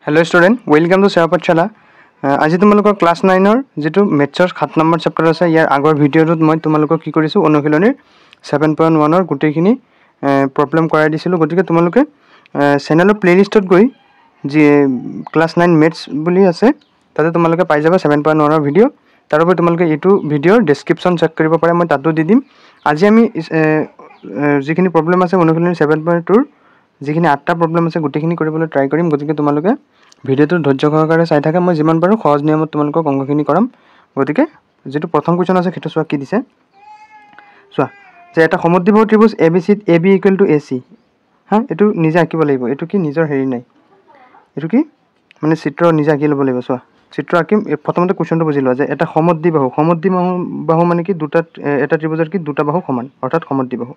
Hello student welcome to सेवा पाठशाला। आज तुम्हारे क्लास 9 जी मेथ्सर 7 नम्बर चैप्टर है यार आगर भिडिओ मैं तुम्हारे की अनुशीलनी 7.1 गोटेखिनि प्रब्लेम कराई दिसिलो। गति के तुम्हारे चेनेल प्लेलिस्ट गई जी क्लास 9 मेथ्स बुली आछे ताते तुम्हारे पाई जाबा 7.1 भिडिओ। तार उपरि तुम्हारे ये भिडिओर डेस्क्रिप्शन चेक करिब पारे मैं तातो दी दिम। आज आमी जिखिनि प्रब्लेम आछे अनुशीलनी 7.2 जिखिनि 8टा प्रब्लेम आछे गोटेखिनि करिबोलै ट्राई करिम। गति के तुम्हारे भिडिओ धैर्य सहकारे चाई थाका मैं जिमान पारो सहज नियमत तुम्हारे अंकखिनि कराम। गति के जी प्रथम क्वेश्चन आछे सेटु चोवा कि दिसे चोवा जे एटा समद्विबाहु त्रिभुज ABC AB equal to AC। हाँ एटु निजे आँकिब लागिब। एटु कि निजर हेरि नाइ एटु कि माने चित्र निजे आँकि लब लागिब। चोवा चित्र आँकिम प्रथमते क्वेश्चनটো बुझि लोৱা जे एटा समद्विबाहु माने कि दुटा एटा त्रिभुजर कि दुटा बाहु समान अर्थात समद्विबाहु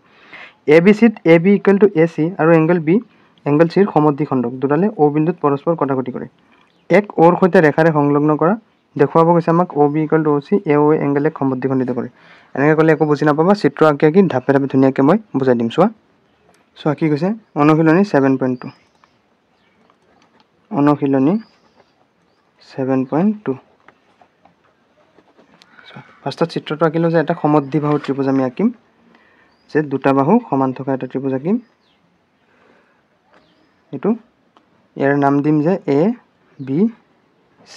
ABC AB equal to AC और एंगल B एंगल C समद्विखंडक दुटाले O बिंदुत परस्पर कटाकटी करे एक ओर सहित रेखारे संलग्न करा देखुवाब गइছে আমাক OB equal to OC AO angle एक समद्विखंडित करे। এনেকে কলে একো বুঝি নাপাবা চিত্ৰ আঁকি আঁকি ধাপে ধাপে ধুনিয়াকে মই বুজাই দিম। চোৱা কি কৈছে অনুশীলনী 7.2 অনুশীলনী 7.2 ফাৰ্ষ্টত চিত্ৰটো আঁকিলো যে এটা সমদ্বিবাহু ত্ৰিভুজ আমি আঁকিম যে দুটা বাহু সমান থকা এটা ত্ৰিভুজ আঁকিম। এটো ইয়াৰ নাম দিম যে A B C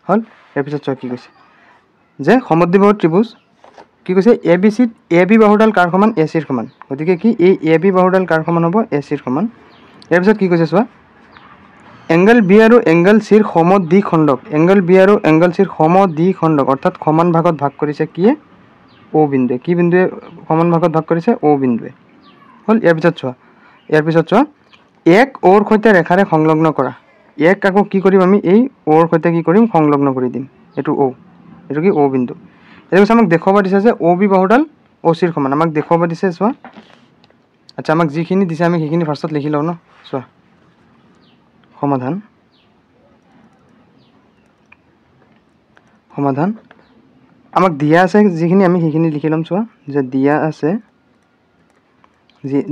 হল। ইয়াৰ পিছত চোৱা কি কৈছে যে সমদ্বিবাহু ত্ৰিভুজ কি কৈছে ABC AB বাহুডাল কাৰ সমান AC ৰ সমান। গতিকে কি এই AB বাহুডাল কাৰ সমান হ'ব AC ৰ সমান। ইয়াৰ পিছত কি কৈছে চোৱা एंगल B और एंगल C ৰ সমদ্বিখণ্ডক एंगल B और एंगल C ৰ সমদ্বিখণ্ডক অৰ্থাৎ সমান ভাগত ভাগ কৰিছে কি O বিন্দুৱে কি বিন্দুৱে সমান ভাগত ভাগ কৰিছে O বিন্দুৱে হল। ইয়াৰ পিছত চোৱা এক ওৰ সৈতে ৰেখাৰে সংলগ্ন কৰা এক আকৌ কি কৰিম আমি এই ওৰ সৈতে কি কৰিম সংলগ্ন কৰি দিম এটো O এটো কি O বিন্দু। এটো আমাক দেখুৱাব দিছে যে OB বাহুডাল OC ৰ সমান আমাক দেখুৱাব দিছে। চোৱা আচ্ছা আমাক যিখিনি দিছে আমি সেইখিনি ফাৰ্ষ্টত লিখি লওঁ ন। চোৱা সমাধান সমাধান আমাক দিয়া আছে যিখিনি আমি সেইখিনি লিখি লম। চোৱা যে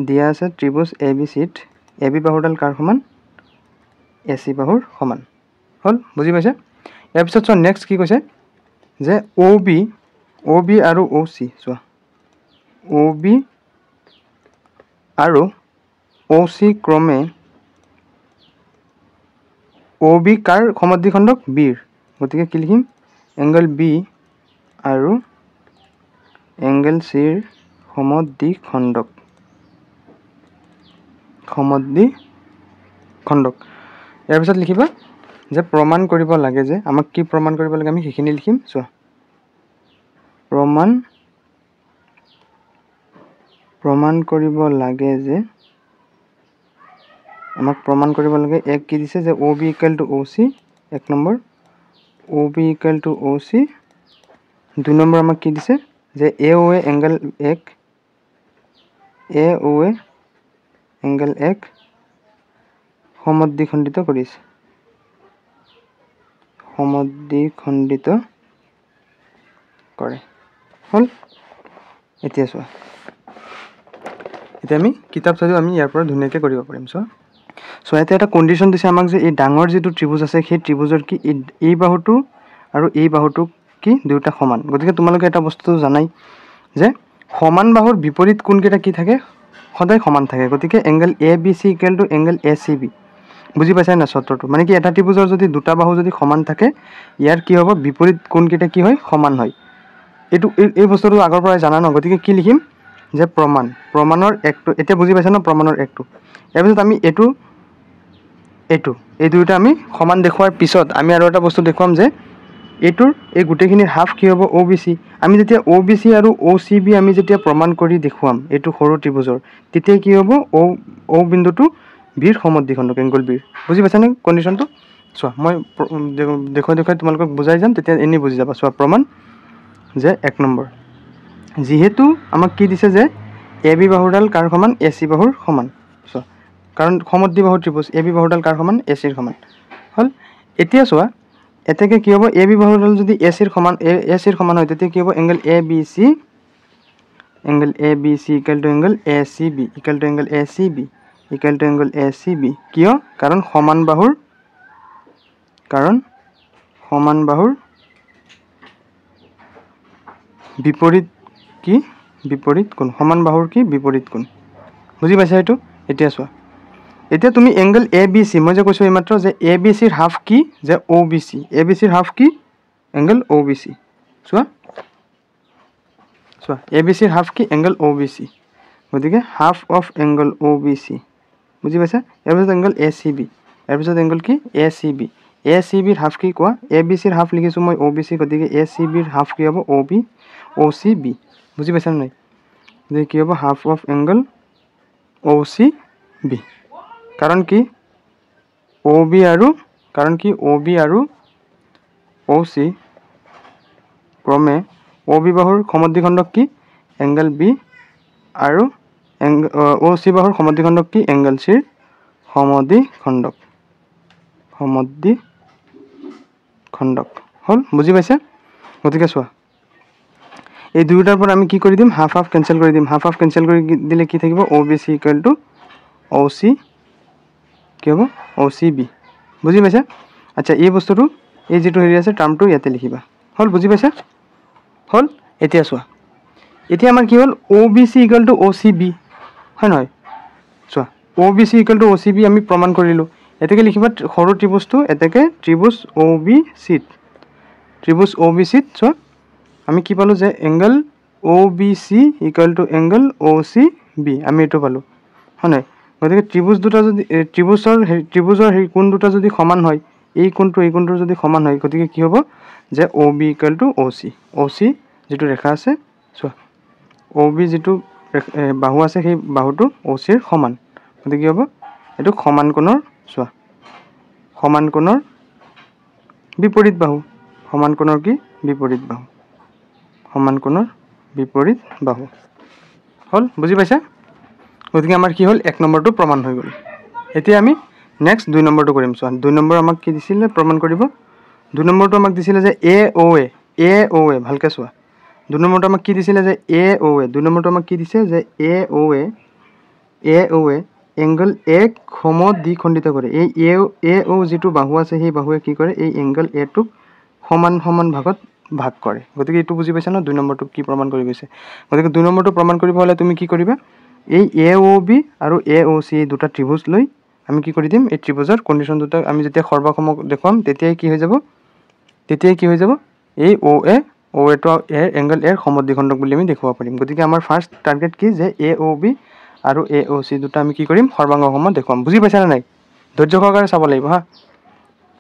দিয়া আছে ত্ৰিভুজ ABC ত AB বাহুডাল কাৰ সমান AC বাহুৰ সমান হল বুজি পাইছে। ইয়াৰ পিছত চোৱা নেক্সট কি কৈছে যে OB আৰু OC চোৱা OB আৰু OC ক্ৰমে OB কাৰ সমদ্বিখণ্ডক B ৰ। গতিকে কি লিখিম एंगल B আৰু एंगल C ৰ সমদ্বিখণ্ডক ইয়াৰ পিছত লিখিবা যে প্ৰমাণ কৰিব লাগে যে আমাক কি প্ৰমাণ কৰিব লাগে আমি সেইখিনি লিখিম। চোৱা প্ৰমাণ কৰিব লাগে যে আমাক প্ৰমাণ কৰিব লাগে এক কি দিছে যে OB ইকুৱেল টু OC এক number OB equal to OC দুই নম্বৰ আমাক কি দিছে যে AO এংগল 1 AO এংগল 1 সমদ্বিখণ্ডিত কৰিছে সমদ্বিখণ্ডিত কৰে হল। এতিয়া চোৱা এতিয়া আমি কিতাপ চাই আমি ইয়াৰ পৰা ধুনীয়াকৈ কৰিব পাৰিম। চোৱা এতিয়া এটা কণ্ডিশ্যন দিছে আমাক যে এই ডাঙৰ যিটো ত্ৰিভুজ আছে সেই ত্ৰিভুজৰ কি এই বাহুটো আৰু এই বাহুটো কি দুটা সমান। গতিকে তোমালোকে এটা বস্তু জানাই যে সমান বাহুৰ বিপৰীত কোণকেইটা কি থাকে সদায় সমান থাকে। গতিকে angle ABC equal to angle ACB বুজি পাইছা না সূত্ৰটো মানে কি এটা ত্ৰিভুজৰ যদি দুটা বাহু যদি সমান থাকে ইয়াৰ কি হ'ব বিপৰীত কোণকেইটা কি হয় সমান হয়। এইটো এই বস্তুটো আগৰ পৰাই জানা ন। গতিকে কি লিখিম যে প্ৰমাণৰ একটো এতিয়া বুজি পাইছা ন প্ৰমাণৰ একটো। ইয়াৰ পিছত আমি এইটো এই দুইটা আমি সমান দেখুৱাৰ পিছত আমি আৰু এটা বস্তু দেখুৱাম যে এইটোৰ এই গোটেইখিনিৰ হাফ কি হ'ব OBC। আমি যেতিয়া OBC আৰু OCB আমি যেতিয়া প্ৰমাণ কৰি দেখুৱাম এইটো সৰু ত্ৰিভুজৰ তেতিয়া কি হ'ব O বিন্দুটো বিৰ সমদ্বিখণ্ডক এংগল বিৰ। বুজি পাইছা নে কণ্ডিশ্যনটো। চোৱা মই দেখুৱাই তোমালোকক বুজাই যাম তেতিয়া এনেই বুজি যাবা। চোৱা প্ৰমাণ যে এক নম্বৰ যিহেতু আমাক কি দিছে যে AB বাহুডাল কাৰ সমান AC বাহুৰ সমান। চোৱা কাৰণ সমদ্বিবাহু ত্ৰিভুজ AB বাহুডাল কাৰ সমান AC ৰ সমান হল। এতিয়া চোৱা এতেকে কি হ'ব AB বাহুডাল যদি AC ৰ সমান হয় তেতিয়া কি হ'ব angle ABC equal to angle ACB equal to angle ACB কিয় কাৰণ সমান বাহুৰ কাৰণ সমান বাহুৰ বিপৰীত কি বিপৰীত কোণ সমান বাহুৰ কি বিপৰীত কোণ বুজি পাইছা এইটো এতিয়া চোৱা এতিয়া তুমি এংগল ABC মই যে কৈছো এইমাত্ৰ যে ABC ৰ হাফ কি যে OBC ABC ৰ হাফ কি এংগল OBC চোৱা ABC ৰ হাফ কি এংগল OBC গতিকে হাফ অফ এংগল OBC বুজি পাইছা ইয়াৰ পিছত এংগল ACB ইয়াৰ পিছত এংগল কি ACB ACB ৰ হাফ কি কোৱা ABC ৰ হাফ লিখিছো মই OBC গতিকে ACB ৰ হাফ কি হ'ব OCB বুজি পাইছা নাই যে কি হ'ব হাফ অফ এংগল OCB কাৰণ কি OB আৰু OC ক্ৰমে OB বাহুৰ সমদ্বিখণ্ডক কি এংগল B আৰু OC বাহুৰ সমদ্বিখণ্ডক কি এংগল C ৰ সমদ্বিখণ্ডক হল বুজি পাইছা গতিকে চোৱা এই দুইটাৰ পৰা আমি কি কৰি দিম হাফ হাফ কেনসেল কৰি দিম হাফ হাফ কেনসেল কৰি দিলে কি থাকিব OBC = OC কি হ'ব OCB বুজি পাইছা আচ্ছা এই বস্তুটো এই যেটো হেৰি আছে টাৰ্মটো ইয়াতে লিখিবা হল বুজি পাইছা হল এতিয়া চোৱা এতিয়া আমাৰ কি হল OBC = OCB হয় নহয় চোৱা OBC = OCB আমি প্ৰমাণ কৰিলো এতেকে লিখিবা সৰু ত্ৰিভুজটো এতেকে ত্ৰিভুজ OBC চোৱা আমি কি পালো যে এংগল OBC = এংগল OCB আমি এটো পালো হয় নাই গতিকে ত্ৰিভুজ দুটা যদি ত্ৰিভুজৰ হেৰি কোণ দুটা যদি সমান হয় এই কোণটো যদি সমান হয় গতিকে কি হ'ব যে OB = OC যেটো ৰেখা আছে চোৱা OB যেটো বাহু আছে সেই বাহুটো OC ৰ সমান গতিকে কি হ'ব এটো সমান কোণৰ চোৱা সমান কোণৰ বিপৰীত বাহু সমান কোণৰ কি বিপৰীত বাহু সমান কোণৰ বিপৰীত বাহু হল বুজি পাইছা গতিকে আমাৰ কি হল 1 নম্বৰটো প্ৰমাণ হৈ গল এতিয়া আমি নেক্সট 2 নম্বৰটো কৰিম চোৱা 2 নম্বৰ আমাক কি দিছিলে প্ৰমাণ কৰিব 2 নম্বৰটো আমাক দিছিলে যে AOA ভালকে চোৱা 2 নম্বৰটো আমাক কি দিছিলে যে AOA 2 নম্বৰটো আমাক কি দিছে যে AOA এংগল A সমদ্বিখণ্ডিত কৰে এই AO যেটো বাহু আছে সেই বাহুৱে কি কৰে এই এংগল A টোক সমান সমান ভাগত ভাগ কৰে গতিকে এটো বুজি পাইছা না 2 নম্বৰটো কি প্ৰমাণ কৰি গৈছে গতিকে 2 নম্বৰটো প্ৰমাণ কৰিব হলে তুমি কি কৰিবা এই AOB আৰু AOC দুটা ত্ৰিভুজ লৈ আমি কি কৰি দিম এই ত্ৰিভুজৰ কন্ডিশন দুটা আমি যেতিয়া সৰ্বসম দেখুৱাম তেতিয়াই কি হৈ যাব এই OA টো এংগল A ৰ সমদ্বিখণ্ডক বুলি আমি দেখুৱাব পাৰিম গতিকে আমাৰ ফাৰ্স্ট টাৰ্গেট কি যে AOB আৰু AOC দুটা আমি কি কৰিম সৰ্বাংগ দেখুৱাম বুজি পাইছা না নাই ধৈৰ্য সহকাৰে চাব লাগিব হা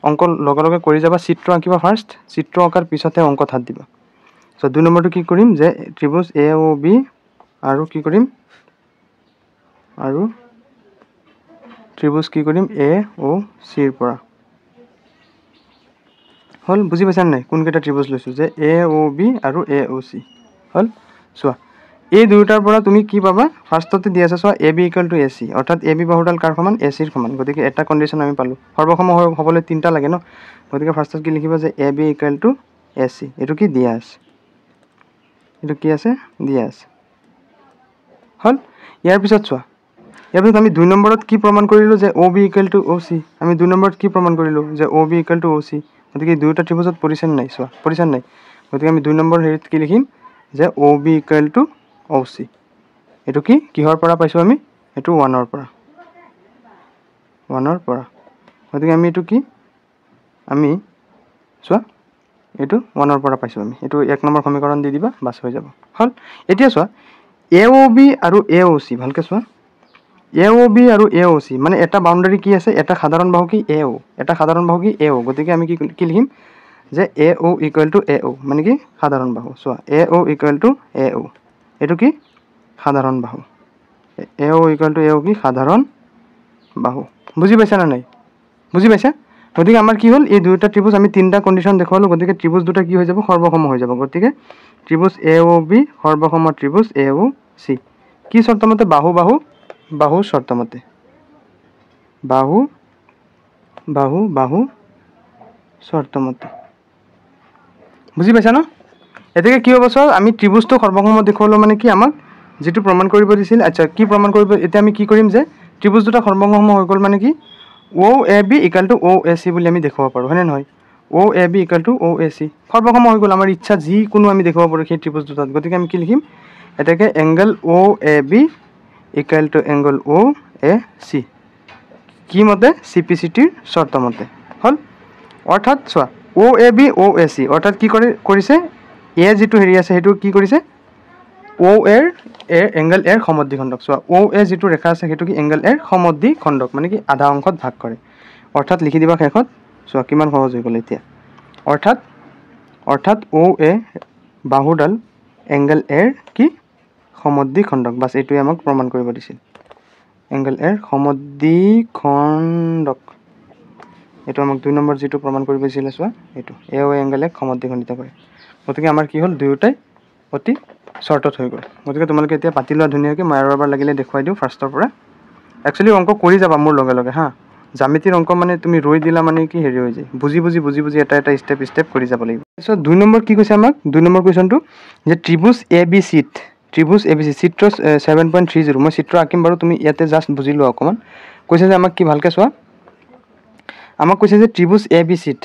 অঙ্ক লগে কৰি যাবা চিত্ৰ আঁকিবা ফাৰ্স্ট চিত্ৰ আঁকাৰ পিছতে অঙ্ক হাত দিবা সো 2 নম্বৰটো কি কৰিম যে ত্ৰিভুজ AOB আৰু কি কৰিম আৰু ত্ৰিভুজ কি কৰিম AOC ৰ পৰা হল বুজি পাইছা নাই কোন কেটা ত্ৰিভুজ লৈছো যে AOB আৰু AOC হল চোৱা এই দুইটাৰ পৰা তুমি কি পাবা ফাৰ্স্টতে দি আছে চোৱা AB = AC অৰ্থাৎ AB বাহুডাল কাৰ সমান AC ৰ সমান গতিকে এটা কন্ডিশন আমি পালো সৰ্বসম হ'বলৈ তিনটা লাগে ন গতিকে ফাৰ্স্টত কি লিখিবা যে AB = AC এটো কি দিয়া আছে এটো কি আছে দিয়া আছে হল ইয়াৰ পিছত চোৱা ইয়াৰ পিছত আমি 2 নম্বৰত কি প্ৰমাণ কৰিলো যে OB = OC আমি 2 নম্বৰত কি প্ৰমাণ কৰিলো যে OB = OC গতিকে দুটা ত্ৰিভুজত পৰিছেন নাই চোৱা পৰিছেন নাই গতিকে আমি 2 নম্বৰ হেৰিত কি লিখিম যে OB = OC এটো কি কিহৰ পৰা পাইছো আমি এটো 1 ৰ পৰা গতিকে আমি এটো কি আমি চোৱা এটো 1 ৰ পৰা পাইছো আমি এটো 1 নম্বৰ সমীকৰণ দি দিবা বাস হৈ যাব হল এতিয়া চোৱা AOB আৰু AOC ভালকে চোৱা AOB আৰু AOC মানে এটা বাউন্ডাৰি কি আছে এটা সাধাৰণ বাহু কি AO এটা সাধাৰণ বাহু কি AO গতিকে আমি কি লিখিম যে AO = AO মানে কি সাধাৰণ বাহু চোৱা AO = AO এটো কি সাধাৰণ বাহু AO = AO কি সাধাৰণ বাহু বুজি পাইছা না নাই বুজি পাইছা গতিকে আমাৰ কি হল এই দুইটা ত্ৰিভুজ আমি তিনটা কন্ডিশন দেখালো গতিকে ত্ৰিভুজ দুটা কি হৈ যাব সৰ্বসম হৈ যাব গতিকে ত্ৰিভুজ AOB সৰ্বসম ত্ৰিভুজ AOC কি শৰ্তমতে বাহু শৰ্তমতে বাহু শৰ্তমতে বুজি পাইছা ন এতেকে কি হ'ব স্যাৰ আমি ত্ৰিভুজটো সৰ্বসম দেখুৱালো মানে কি আমাক যেটো প্ৰমাণ কৰিব দিছিল আচ্ছা কি প্ৰমাণ কৰিব এতিয়া আমি কি কৰিম যে ত্ৰিভুজ দুটা সৰ্বসম হৈ গল মানে কি OAB ইকুৱেল টু OAC বুলি আমি দেখুৱাব পাৰোঁ, হয়নে নহয়? OAB ইকুৱেল টু OAC সৰ্বসম হৈ গ'ল। আমাৰ ইচ্ছা যিকোনো আমি দেখুৱাব পাৰোঁ সেই ত্ৰিভুজ দুটাত। গতিকে আমি কি লিখিম? এটাকে angle OAB equal to angle OAC কি মতে? CPCTৰ চৰ্ত মতে হ'ল। অৰ্থাৎ চোৱা OAB OAC অৰ্থাৎ কি কৰিছে? এ যিটো হেৰি আছে সেইটো কি কৰিছে? এংগল এৰ সমদ্বিখণ্ডক। চোৱা OA যিটো ৰেখা আছে সেইটো কি এংগল এৰ সমদ্বিখণ্ডক, মানে কি আধা অংশত ভাগ কৰে। অৰ্থাৎ লিখি দিবা শেষত। চোৱা কিমান সহজ হৈ গ'ল এতিয়া। অৰ্থাৎ OA বাহুডাল এংগল এৰ কি সমদ্বিখণ্ডক। বাছ এইটোৱে আমাক প্ৰমাণ কৰিব দিছিল। এংগল এৰ সমদ্বিখণ্ডক এইটো আমাক 2 নম্বৰ যিটো প্ৰমাণ কৰিব দিছিলে চোৱা এইটো AOA এংগল এক সমদ্বিখণ্ডিত কৰে। গতিকে আমাৰ কি হ'ল? দুয়োটাই অতি চৰ্টত হৈ গ'ল। গতিকে তোমালোকে এতিয়া পাতি লোৱা ধুনীয়াকৈ। মই আৰু এবাৰ লাগিলে দেখুৱাই দিওঁ ফাৰ্ষ্টৰ পৰা। একচুৱেলি অংক কৰি যাবা মোৰ লগে লগে হা। জ্যামিতিৰ অংক মানে তুমি ৰৈ দিলা মানে কি হেৰি হৈ যায়, বুজি এটা ষ্টেপ কৰি যাব লাগিব। তাৰপিছত 2 নম্বৰ কি কৈছে আমাক? 2 নম্বৰ কুৱেশ্যনটো যে ত্ৰিভুজ ABC চিত্ৰ 7.30 মই চিত্ৰ আঁকিম বাৰু, তুমি ইয়াতে জাষ্ট বুজি লোৱা অকণমান। কৈছে যে আমাক কি ভালকৈ চোৱা। আমাক কৈছে যে ত্ৰিভুজ ABCত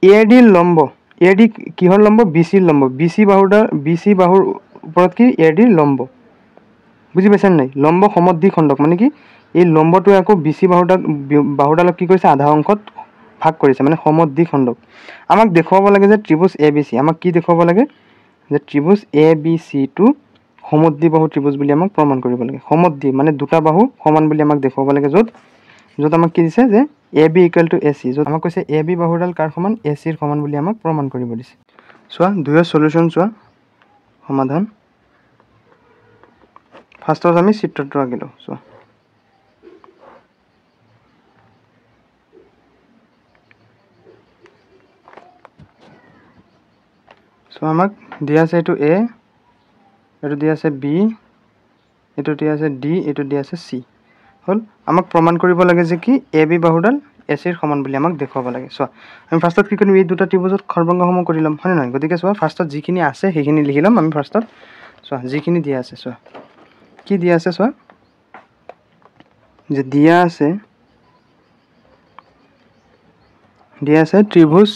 AD লম্ব, AD কিহৰ লম্ব? BCৰ লম্ব। BC বাহুৰ ওপৰত কি AD লম্ব। বুজি পাইছা নাই? লম্ব সমদ্বিখণ্ডক মানে কি এই লম্বটোৱে আকৌ BC বাহুডালক কি কৰিছে? আধা অংশত ভাগ কৰিছে, মানে সমদ্বিখণ্ডক। আমাক দেখুৱাব লাগে যে ত্ৰিভুজ ABC আমাক কি দেখুৱাব লাগে? যে ত্ৰিভুজ ABCটো সমদ্বিবাহু ত্ৰিভুজ বুলি আমাক প্ৰমাণ কৰিব লাগে। সমদ্বি মানে দুটা বাহু সমান বুলি আমাক দেখুৱাব লাগে। য'ত আমাক কি দিছে যে AB ইকুৱেল টু AC, য'ত আমাক কৈছে AB বাহুডাল কাৰ সমান? ACৰ সমান বুলি আমাক প্ৰমাণ কৰিব দিছে। চোৱা দুয়ৰ সলিউশ্যন চোৱা, সমাধান। ফাৰ্ষ্টত আমি চিত্ৰটো আঁকিলোঁ। চোৱা আমাক দিয়া আছে এইটো A, এইটো দিয়া আছে B, এইটো দিয়া আছে D, এইটো দিয়া আছে C হ'ল। আমাক প্ৰমাণ কৰিব লাগে যে কি AB বাহুডাল ACৰ সমান বুলি আমাক দেখুৱাব লাগে। চোৱা আমি ফাৰ্ষ্টত কি কৰিম? এই দুটা ত্ৰিভুজত সৰ্বাংগসমূহ কৰি ল'ম, হয়নে নহয়? গতিকে চোৱা ফাৰ্ষ্টত যিখিনি আছে সেইখিনি লিখি ল'ম আমি ফাৰ্ষ্টত। চোৱা যিখিনি দিয়া আছে, চোৱা কি দিয়া আছে? চোৱা যে দিয়া আছে ত্ৰিভুজ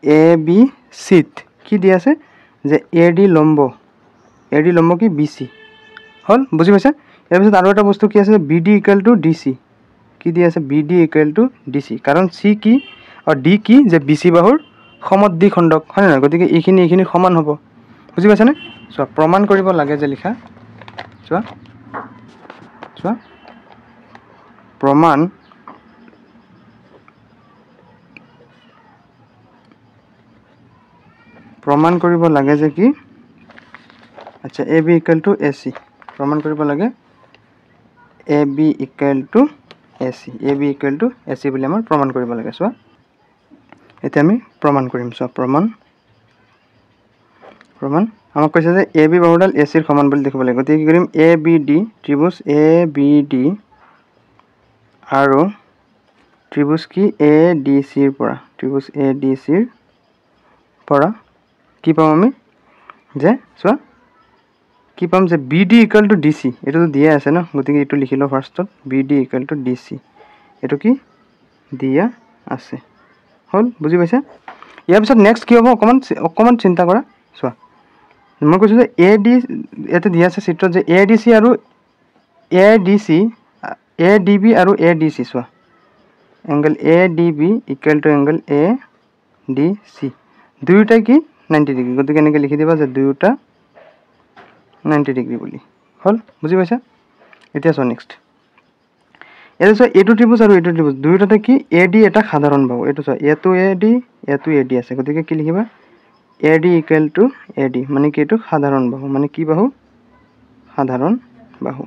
ABCত কি দিয়া আছে? যে AD লম্ব কি BC হ'ল। বুজি পাইছা? ইয়াৰ পিছত আৰু এটা বস্তু কি আছে? BD ইকুৱেল টু DC কি দিয়া আছে? BD ইকুৱেল টু DC, কাৰণ C কি আৰু D কি? যে BC বাহুৰ সমদ্বিখণ্ডক, হয় নহয়? গতিকে এইখিনি সমান হ'ব। বুজি পাইছানে? চোৱা প্ৰমাণ কৰিব লাগে যে লিখা। চোৱা প্ৰমাণ কৰিব লাগে যে কি? আচ্ছা AB ইকুৱেল টু AC প্ৰমাণ কৰিব লাগে। AB ইকুৱেল টু AC বুলি আমাৰ প্ৰমাণ কৰিব লাগে। চোৱা এতিয়া আমি প্ৰমাণ কৰিম। চোৱা প্ৰমাণ আমাক কৈছে যে AB বাহুডাল ACৰ সমান বুলি দেখিব লাগে। গতিকে কি কৰিম? ABD ত্ৰিভুজ ABD আৰু ত্ৰিভুজ কি ADCৰ পৰা কি পাম আমি? যে চোৱা কি পাম? যে BD ইকুৱেল টু DC এইটোতো দিয়া আছে ন। গতিকে এইটো লিখি লওঁ ফাৰ্ষ্টত। BD ইকুৱেল টু DC এইটো কি দিয়া আছে হ'ল। বুজি পাইছা? ইয়াৰ পিছত নেক্সট কি হ'ব? অকণমান চিন্তা কৰা। চোৱা মই কৈছোঁ যে AD ইয়াতে দিয়া আছে চিত্ৰত যে ADB আৰু ADC। চোৱা angle ADB equal to angle ADC দুয়োটাই কি 90 ডিগ্ৰী। গতিকে এনেকৈ লিখি দিবা যে দুয়োটা 90 ডিগ্ৰী বুলি হ'ল। বুজি পাইছা? এতিয়া চোৱা নেক্সট এইটো চোৱা এইটো ত্ৰিভুজ আৰু এইটো ত্ৰিভুজ দুয়োটাতে কি AD এটা সাধাৰণ বাহু। এইটো চোৱা ইয়াতো AD আছে। গতিকে কি লিখিবা? AD ইকুৱেল টু AD মানে কি? এইটো সাধাৰণ বাহু, মানে কি বাহু? সাধাৰণ বাহু।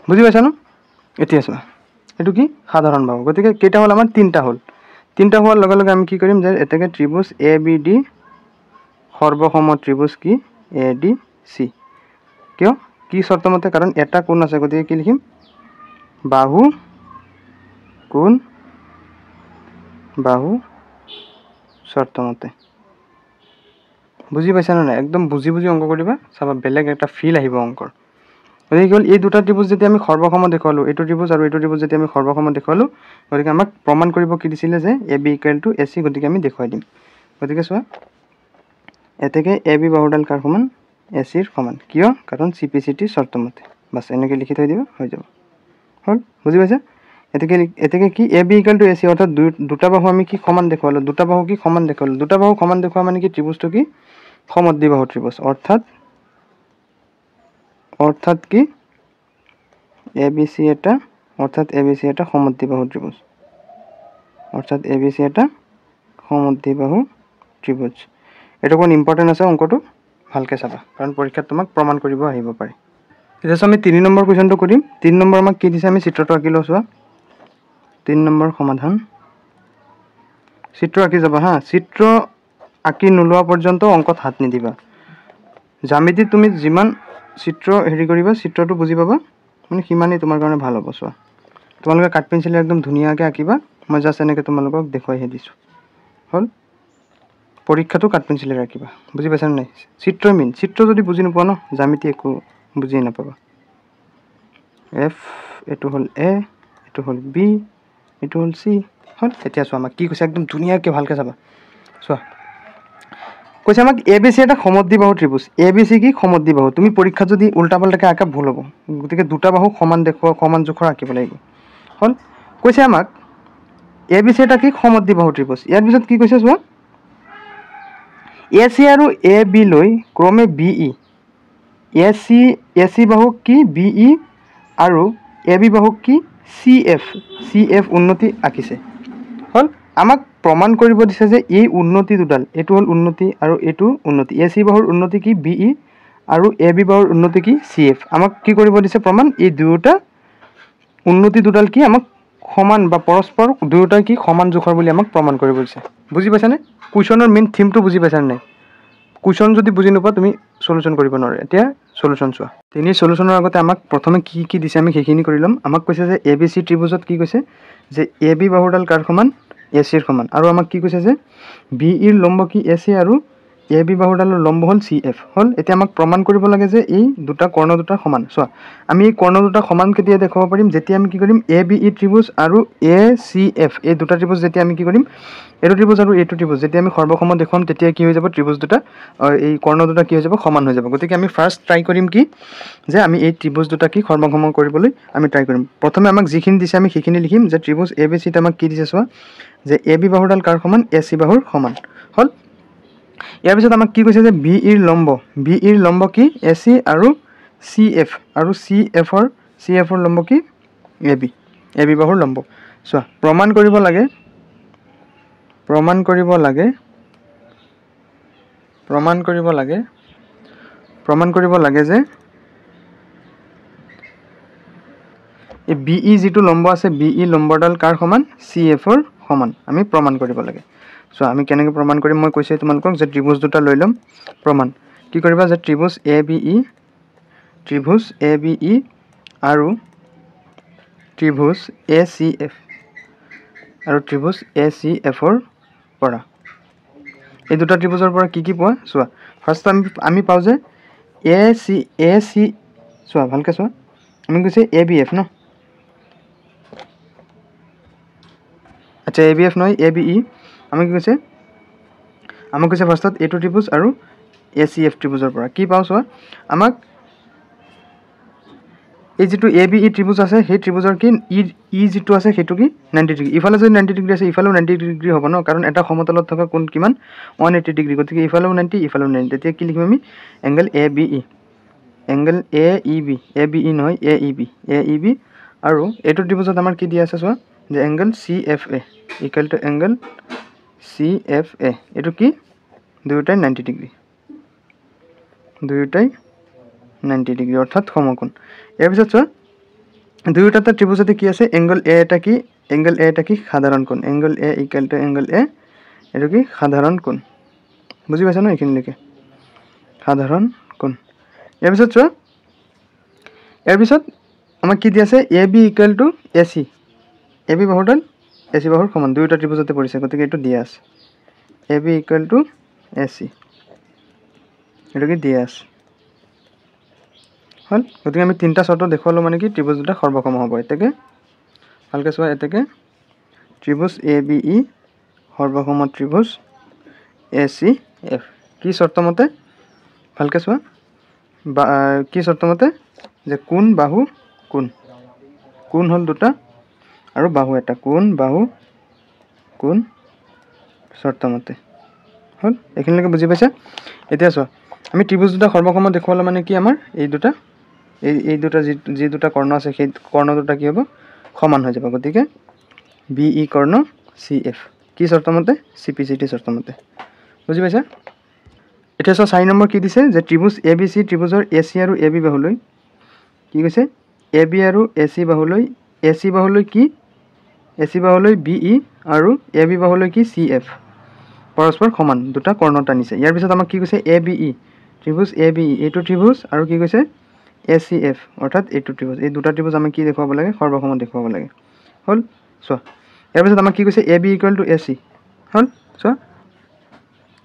বুজি পাইছা ন? এতিয়া চোৱা এইটো কি সাধাৰণ বাহু। গতিকে কেইটা হ'ল? আমাৰ 3টা হ'ল। 3টা হোৱাৰ লগে লগে আমি কি কৰিম? যে এটাকে ত্ৰিভুজ ABD সৰ্বসম ত্ৰিভুজ কি ADC। কিয়? কি চৰ্ত মতে? কাৰণ এটা কোণ আছে। গতিকে কি লিখিম? বাহু কোণ চৰ্ত মতে। বুজি পাইছা নে নাই? একদম বুজি অংক কৰিবা। চাবা বেলেগ এটা ফিল আহিব অংকৰ। গতিকে কি হ'ল এই দুটা ত্ৰিভুজ যেতিয়া আমি সৰ্বসম দেখুৱালোঁ, এইটো ত্ৰিভুজ আৰু এইটো ত্ৰিভুজ যেতিয়া আমি সৰ্বসম দেখুৱালোঁ, গতিকে আমাক প্ৰমাণ কৰিব কি দিছিলে যে AB = AC, গতিকে আমি দেখুৱাই দিম। গতিকে চোৱা, এতেকে AB বাহুডাল কাৰ সমান? AC ৰ সমান। কিয়? কাৰণ CPCT চৰ্তমতে। বাছ এনেকৈ লিখি থৈ দিব, হৈ যাব। হ'ল, বুজি পাইছা? এতেকে কি AB = AC, অৰ্থাৎ দুটা বাহু আমি কি সমান দেখুৱালোঁ? দুটা বাহু কি সমান দেখুৱালোঁ? দুটা বাহু সমান দেখুওৱা মানে কি ত্ৰিভুজটো কি সমদ্বিবাহু ত্ৰিভুজ, অৰ্থাৎ কি ABC এটা, অৰ্থাৎ ABC এটা সমদ্বিবাহু ত্ৰিভুজ, অৰ্থাৎ ABC এটা সমদ্বিবাহু ত্ৰিভুজ। এইটো কোন ইম্পৰ্টেণ্ট আছে অংকটো, ভালকৈ চাবা, কাৰণ পৰীক্ষাত তোমাক প্ৰমাণ কৰিব আহিব পাৰে। এতিয়া আমি 3 নম্বৰ কুৱেশ্যনটো কৰিম। 3 নম্বৰ আমাক কি দিছে, আমি চিত্ৰটো আঁকি লওঁ। চোৱা, 3 নম্বৰ সমাধান। চিত্ৰ আঁকি যাবা হা, চিত্ৰ আঁকি নোলোৱা পৰ্যন্ত অংকত হাত নিদিবা। জ্যামিতিত তুমি যিমান চিত্ৰ হেৰি কৰিবা, চিত্ৰটো বুজি পাবা, মানে সিমানেই তোমাৰ কাৰণে ভাল হ'ব। চোৱা, তোমালোকে কাঠ পেঞ্চিলে একদম ধুনীয়াকৈ আঁকিবা, মই জাষ্ট এনেকৈ তোমালোকক দেখুৱাইহে দিছোঁ। হ'ল, পৰীক্ষাটো কাঠ পেঞ্চিলেৰে আঁকিবা, বুজি পাইছা নাই? চিত্ৰই মেইন, চিত্ৰ যদি বুজি নোপোৱা ন, জ্যামিতি একো বুজিয়ে নাপাবা। F, এইটো হ'ল A, এইটো হ'ল B, এইটো হ'ল C। হ'ল, এতিয়া চোৱা আমাক কি কৈছে, একদম ধুনীয়াকৈ ভালকৈ চাবা। চোৱা, কৈছে আমাক ABC এটা সমদ্বিবাহু ত্ৰিভুজ। ABC কি সমদ্বিবাহু, তুমি পৰীক্ষাত যদি উল্টা পাল্টাকৈ আঁকা ভুল হ'ব, গতিকে দুটা বাহু সমান দেখুওৱা, সমান জোখৰ আঁকিব লাগিব। হ'ল, কৈছে আমাক ABC এটা কি সমদ্বিবাহু ত্ৰিভুজ। ইয়াৰ পিছত কি কৈছে চোৱা, AC আৰু AB লৈ ক্ৰমে BE, AC বাহুক কি BE আৰু AB বাহুক কি CF উন্নতি আঁকিছে। হ'ল, আমাক প্ৰমাণ কৰিব দিছে যে এই উন্নতি দুডাল, এইটো হ'ল উন্নতি আৰু এইটো উন্নতি, AC বাহুৰ উন্নতি কি BE আৰু AB বাহুৰ উন্নতি কি CF। আমাক কি কৰিব দিছে প্ৰমাণ, এই দুয়োটা উন্নতি দুডাল কি আমাক সমান বা পৰস্পৰ দুয়োটা কি সমান জোখৰ বুলি আমাক প্ৰমাণ কৰিব দিছে। বুজি পাইছানে? কুৱেশ্যনৰ মেইন থিমটো বুজি পাইছানে নাই? কুৱেশ্যন যদি বুজি নোপোৱা তুমি সলিউশ্যন কৰিব নোৱাৰা। এতিয়া সলিউশ্যন চোৱা, তিনি সলিউশ্যনৰ আগতে আমাক প্ৰথমে কি দিছে আমি সেইখিনি কৰি ল'ম। আমাক কৈছে যে ABC ত্ৰিভুজত কি কৈছে যে AB বাহুডাল কাৰ সমান? AC ৰ সমান। আৰু আমাক কি কৈছে যে BE ৰ লম্ব কি AC আৰু AB বাহুডালৰ লম্ব হ'ল CF। হ'ল, এতিয়া আমাক প্ৰমাণ কৰিব লাগে যে এই দুটা কৰ্ণ দুটা সমান। চোৱা, আমি এই কৰ্ণ দুটা সমান কেতিয়া দেখুৱাব পাৰিম? যেতিয়া আমি কি কৰিম, ABE ত্ৰিভুজ আৰু ACF এই দুটা ত্ৰিভুজ যেতিয়া আমি কি কৰিম, এইটো ত্ৰিভুজ আৰু এইটো ত্ৰিভুজ যেতিয়া আমি সৰ্বসম দেখুৱাম, তেতিয়া কি হৈ যাব, ত্ৰিভুজ দুটা এই কৰ্ণ দুটা কি হৈ যাব, সমান হৈ যাব। গতিকে আমি ফাৰ্ষ্ট ট্ৰাই কৰিম কি, যে আমি এই ত্ৰিভুজ দুটা কি সৰ্বসম কৰিবলৈ আমি ট্ৰাই কৰিম। প্ৰথমে আমাক যিখিনি দিছে আমি সেইখিনি লিখিম, যে ত্ৰিভুজ ABCত আমাক কি দিছে চোৱা, যে AB বাহুডাল কাৰ সমান? AC বাহুৰ সমান। হ'ল, ইয়াৰ পিছত আমাক কি কৈছে যে BE ৰ লম্ব কি AC আৰু CF, আৰু CF ৰ লম্ব কি AB বাহুৰ লম্ব। চোৱা, প্ৰমাণ কৰিব লাগে যে এই BE যিটো লম্ব আছে, BE লম্বডাল কাৰ সমান? CF ৰ সমান। আমি প্ৰমাণ কৰিব লাগে। চোৱা, আমি কেনেকৈ প্ৰমাণ কৰিম মই কৈছোঁ তোমালোকক, যে ত্ৰিভুজ দুটা লৈ ল'ম। প্ৰমাণ কি কৰিবা, যে ত্ৰিভুজ ABE আৰু ত্ৰিভুজ ACF আৰু ত্ৰিভুজ ACF ৰ পৰা, এই দুটা ত্ৰিভুজৰ পৰা কি পোৱা? চোৱা, ফাৰ্ষ্ট আমি পাওঁ যে AC, চোৱা ভালকৈ চোৱা, আমি কৈছে ABF ন, আচ্ছা ABF নহয় ABE, আমি কি কৈছে, আমাক কৈছে ফাৰ্ষ্টত এইটো ত্ৰিভুজ আৰু ACF ত্ৰিভুজৰ পৰা কি পাওঁ। চোৱা, আমাক এই যিটো ABE ত্ৰিভুজ আছে, সেই ত্ৰিভুজৰ কি ই যিটো আছে সেইটো কি 90 ডিগ্ৰী। ইফালে যদি 90 ডিগ্ৰী আছে, ইফালেও 90 ডিগ্ৰী হ'ব ন, কাৰণ এটা সমতলত থকা কোণ কিমান? 180 ডিগ্ৰী। গতিকে ইফালেও 90, ইফালেও 90। তেতিয়া কি লিখিম আমি? এংগল ABE, এংগল ABE নহয় AEB। আৰু এইটো ত্ৰিভুজত আমাৰ কি দিয়া আছে চোৱা, যে angle CFA equal to angle CFA, এইটো কি দুয়োটাই 90 ডিগ্ৰী, অৰ্থাৎ সমকোণ। ইয়াৰ পিছত চোৱা, দুয়োটা ত্ৰিভুজতে কি আছে, এংগল A এটা কি সাধাৰণ কোণ, angle A equal to angle A, এইটো কি সাধাৰণ কোণ। বুজি পাইছা ন এইখিনিলৈকে? সাধাৰণ কোণ। ইয়াৰ পিছত চোৱা, ইয়াৰ পিছত আমাক কি দি আছে, AB equal to AC, AB বাহুডাল AC বাহুৰ সমান, দুয়োটা ত্ৰিভুজতে পৰিছে, গতিকে এইটো দিয়া আছে। AB ইকুৱেল টু AC, এইটো কি দিয়া আছে। হল গতিকে আমি তিনিটা শৰ্ত দেখুৱালো মানে কি ত্ৰিভুজ দুটা সৰ্বসম হ'ব এতেকে ভালকৈ চোৱা এতেকে ত্ৰিভুজ ABE সৰ্বসম ত্ৰিভুজ ACF কি শৰ্ত মতে ভালকৈ চোৱা কি শৰ্ত মতে যে কোণ বাহু কোণ হল দুটা আৰু বাহু এটা কোণ বাহু কোণ শৰ্ত মতে হল এইখিনিলৈকে বুজি পাইছা এতিয়া চোৱা আমি ত্ৰিভুজ দুটা সৰ্বসম দেখুৱালো মানে কি আমাৰ এই দুটা যি দুটা কৰ্ণ আছে সেই কৰ্ণ দুটা কি হ'ব সমান হৈ যাব গতিকে BE কৰ্ণ CF কি শৰ্ত মতে CPCT শৰ্ত মতে বুজি পাইছা এতিয়া চোৱা 4 নম্বৰ কি দিছে যে ত্ৰিভুজ ABC ত্ৰিভুজৰ AC আৰু AB বাহুলৈ কি কৈছে AB আৰু AC বাহুলৈ কি AC বাহুলৈ BE আৰু AB বাহুলৈ কি CF পৰস্পৰ সমান দুটা কৰ্ণ টানিছে ইয়াৰ পিছত আমাক কি কৈছে ABE ত্ৰিভুজ ABE এইটো ত্ৰিভুজ আৰু কি কৈছে ACF অৰ্থাৎ এইটো ত্ৰিভুজ এই দুটা ত্ৰিভুজ আমি কি দেখুৱাব লাগে সৰ্বসম দেখুৱাব লাগে হল চোৱা ইয়াৰ পিছত আমাক কি কৈছে AB = AC হল চোৱা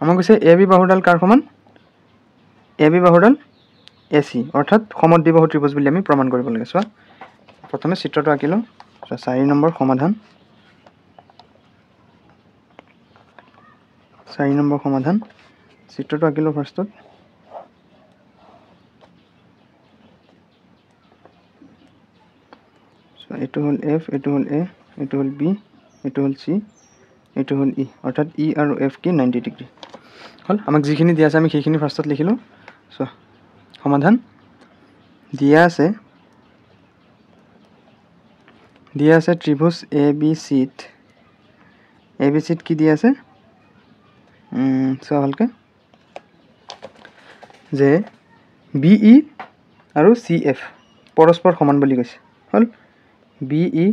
আমাক কৈছে AB বাহুডাল কাৰ সমান AB বাহুডাল AC অৰ্থাৎ সমদ্বিবাহু ত্ৰিভুজ বুলি আমি প্ৰমাণ কৰিব লাগে চোৱা প্ৰথমে চিত্ৰটো আঁকিলো চোৱা 4 নম্বৰ সমাধান 4 নম্বৰ সমাধান চিত্ৰটো আঁকিলো ফাৰ্ষ্টত এইটো হল F এইটো হল A এইটো হল B এইটো হল C এইটো হল E অৰ্থাৎ E আৰু F কি 90 ডিগ্ৰী হল আমাক যিখিনি দিয়া আছে আমি সেইখিনি ফাৰ্ষ্টত লিখিলো চোৱা সমাধান দিয়া আছে ত্ৰিভুজ ABC ত কি দিয়া আছে চোৱা ভালকৈ যে BE আৰু CF পৰস্পৰ সমান বুলি কৈছে হল BE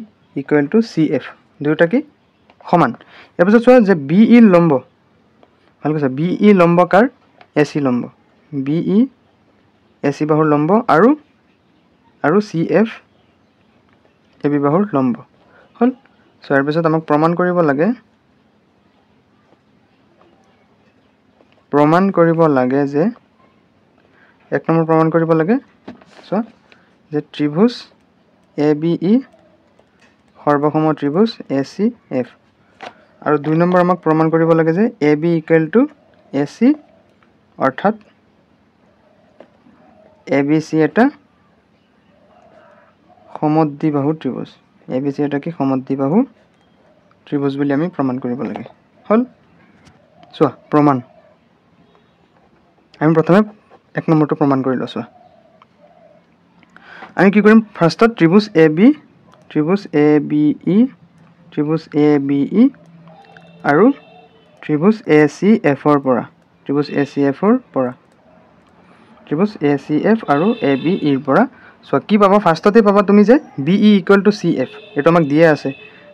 = CF দুয়োটা কি সমান ইয়াৰ পিছত চোৱা যে BE লম্ব ভালকৈ চোৱা BE লম্ব কাৰ AC লম্ব BE AC বাহুৰ লম্ব আৰু CF AB বাহুৰ লম্ব হল সো ইয়াৰ পিছত আমাক প্ৰমাণ কৰিব লাগে যে এক নম্বৰ প্ৰমাণ কৰিব লাগে চোৱা যে ত্ৰিভুজ ABE সৰ্বসম ত্ৰিভুজ ACF আৰু 2 নম্বৰ আমাক প্ৰমাণ কৰিব লাগে যে AB = AC অৰ্থাৎ ABC এটা সমদ্বিবাহু ত্ৰিভুজ ABC এটা কি সমদ্বিবাহু ত্ৰিভুজ বুলি আমি প্ৰমাণ কৰিব লাগে হল চোৱা প্ৰমাণ আমি প্ৰথমে 1 নম্বৰটো প্ৰমাণ কৰি লছো আমি কি কৰিম ফাৰ্ষ্টত ত্ৰিভুজ ABE আৰু ত্ৰিভুজ ACF আৰু ABE ৰ পৰা সো কি পাবা ফাৰ্ষ্টতে পাবা তুমি যে BE = CF এটো আমাক দিয়া আছে